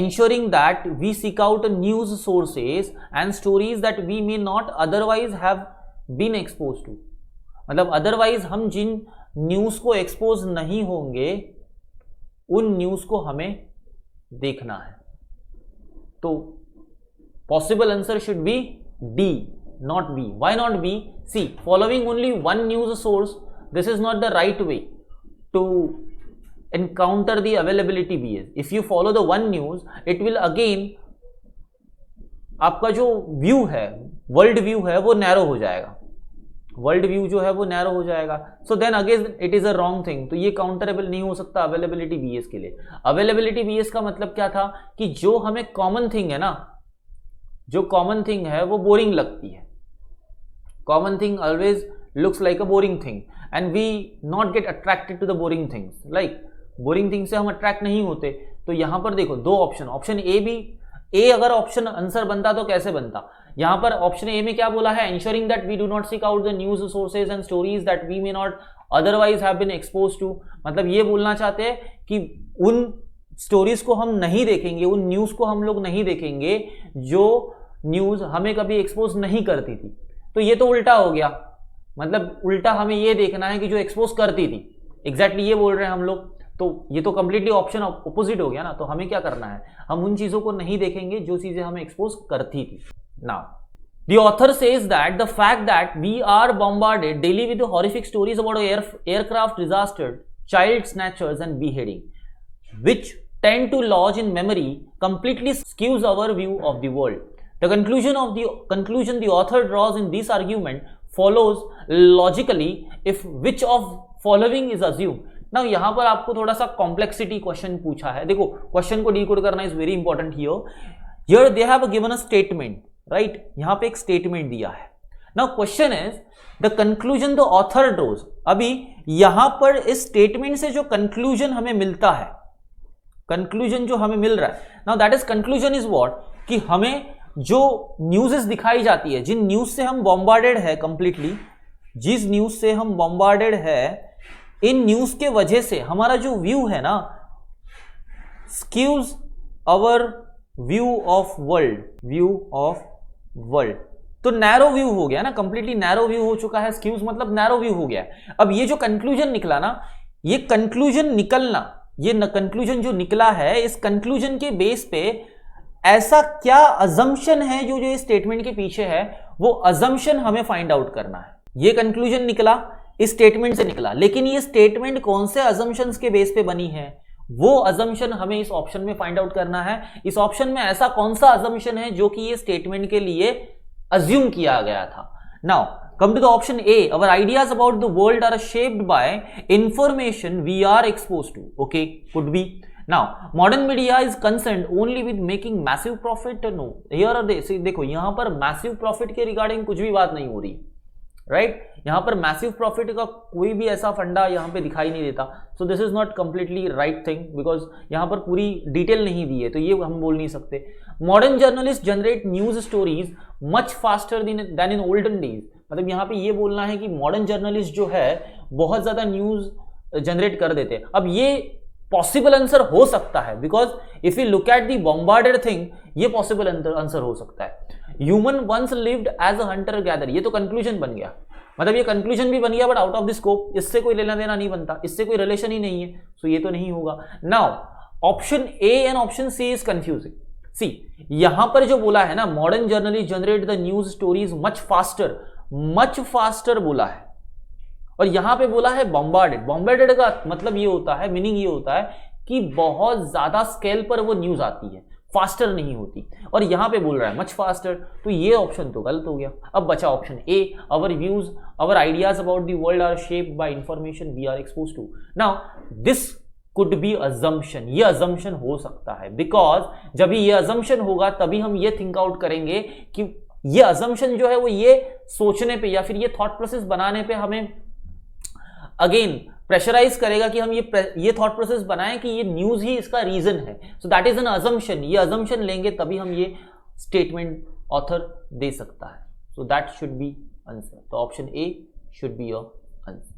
ensuring that we seek out news sources and stories that we may not otherwise have been exposed to. मतलब otherwise हम जिन news को एक्सपोज नहीं होंगे उन न्यूज को हमें देखना है. तो possible answer should be D, not B. Why not B? See, following only one news source, this is not the right way to encounter the availability BAs. If you follow the one news, it will again, आपका जो view है, world view है, वो narrow हो जाएगा. World view जो है वो नैरो हो जाएगा. So then again it is a wrong thing. तो ये काउंटरेबल नहीं हो सकता अवेलेबिलिटी BAs के लिए. अवेलेबिलिटी BAs का मतलब क्या था कि जो हमें कॉमन थिंग है ना, जो कॉमन थिंग है वो बोरिंग लगती है. Common thing always looks like a boring thing and we not get attracted to the boring things. Like boring things से हम अट्रैक्ट नहीं होते. तो यहां पर देखो दो ऑप्शन, ऑप्शन ए भी, ए अगर ऑप्शन आंसर बनता तो कैसे बनता. यहां पर ऑप्शन ए में क्या बोला है, ensuring that we do not seek out the news sources and stories that we may not otherwise have been exposed to. मतलब ये बोलना चाहते हैं कि उन स्टोरीज को हम नहीं देखेंगे, उन न्यूज को हम लोग नहीं देखेंगे जो न्यूज हमें कभी एक्सपोज नहीं करती थी. तो ये तो उल्टा हो गया. मतलब उल्टा हमें ये देखना है कि जो एक्सपोज करती थी. एग्जैक्टली ये बोल रहे हैं हम लोग. तो ये तो कंप्लीटली ऑप्शन ऑपोजिट हो गया ना. तो हमें क्या करना है, हम उन चीजों को नहीं देखेंगे जो चीजें हमें एक्सपोज करती थी. Now the author says that the fact that we are bombarded daily with horrific stories about aircraft disaster, child snatchers and beheading which tend to lodge in memory completely skews our view of the world. The conclusion the author draws in this argument follows logically if which of following is assumed. Now यहाँ पर आपको थोड़ा सा complexity question पूछा है. देखो question को decode करना is very important here. Here they have given a statement, right? यहाँ पे एक statement दिया है. Now question is the conclusion the author draws. अभी यहाँ पर इस statement से जो conclusion हमें मिलता है, conclusion जो हमें मिल रहा है, now that is conclusion is what, कि हमें जो न्यूज़ेस दिखाई जाती है, जिन न्यूज से हम बॉम्बार्डेड है कंप्लीटली, जिस न्यूज से हम बॉम्बार्डेड है, इन न्यूज के वजह से हमारा जो व्यू है ना, स्क्यूज आवर व्यू ऑफ वर्ल्ड. तो नैरो व्यू हो गया ना, कंप्लीटली नैरो व्यू हो चुका है, स्क्यूज मतलब नैरो व्यू हो गया है। अब ये जो कंक्लूजन निकला ना, ये कंक्लूजन निकलना, ये कंक्लूजन जो निकला है, इस कंक्लूजन के बेस पे ऐसा क्या अजम्पशन है जो जो स्टेटमेंट के पीछे है, वो अजम्पशन हमें फाइंड आउट करना है। ये कंक्लूजन निकला इस स्टेटमेंट से निकला, लेकिन ये स्टेटमेंट कौन से अजम्पशंस के बेस पे बनी है, वो अजम्पशन हमें इस ऑप्शन में फाइंड आउट करना है। इस ऑप्शन में ऐसा कौन सा अजम्पशन है जो कि ये स्टेटमेंट के लिए अज्यूम किया गया था। Now come to the option A. Our ideas about the world are shaped by information we are exposed to. Okay, could be. Now, modern media is concerned only with making massive profit. No, here are they. See, देखो यहाँ पर massive profit के regarding कुछ भी बात नहीं हो रही, राइट? यहाँ पर massive profit का कोई भी ऐसा फंडा यहाँ पे दिखाई नहीं देता. So this is not completely right thing because यहाँ पर पूरी डिटेल नहीं दी है, तो ये हम बोल नहीं सकते. Modern journalists generate news stories much faster than in olden days. मतलब यहाँ पे ये बोलना है कि मॉडर्न जर्नलिस्ट जो है बहुत ज्यादा न्यूज जनरेट कर देते हैं. अब ये पॉसिबल आंसर हो सकता है because if you look at the bombarded thing, ये पॉसिबल आंसर हो सकता है. Human once lived as a hunter gather, ये तो कंक्लूजन बन गया. मतलब ये कंक्लूजन भी बन गया but out of the scope, इससे कोई लेना देना नहीं बनता, इससे कोई रिलेशन ही नहीं है, सो ये तो नहीं होगा. Now option A and option C is confusing. See यहां पर जो बोला है ना, modern journalist generate the news stories much faster बोला है, और यहां पे बोला है बॉम्बार्डेड. बॉम्बार्डेड का मतलब ये होता है, मीनिंग ये होता है कि बहुत ज्यादा स्केल पर वो न्यूज आती है, फास्टर नहीं होती, और यहां पे बोल रहा है मच फास्टर, तो ये ऑप्शन तो गलत हो गया. अब बचा option A, our views our ideas about the world are shaped by information we are exposed to. Now this could be assumption, ये अजम्पशन हो सकता है बिकॉज जब ये अजम्पशन होगा तभी हम ये थिंक आउट करेंगे कि ये अजम्पशन जो है वो ये सोचने पे या फिर ये थॉट प्रोसेस बनाने पे हमें अगेन प्रेशराइज करेगा कि हम ये थॉट प्रोसेस बनाएं कि ये न्यूज ही इसका रीजन है. So that is an assumption. ये अजम्पशन लेंगे तभी हम ये स्टेटमेंट ऑथर दे सकता है. So that should be answer. तो option A should be your answer.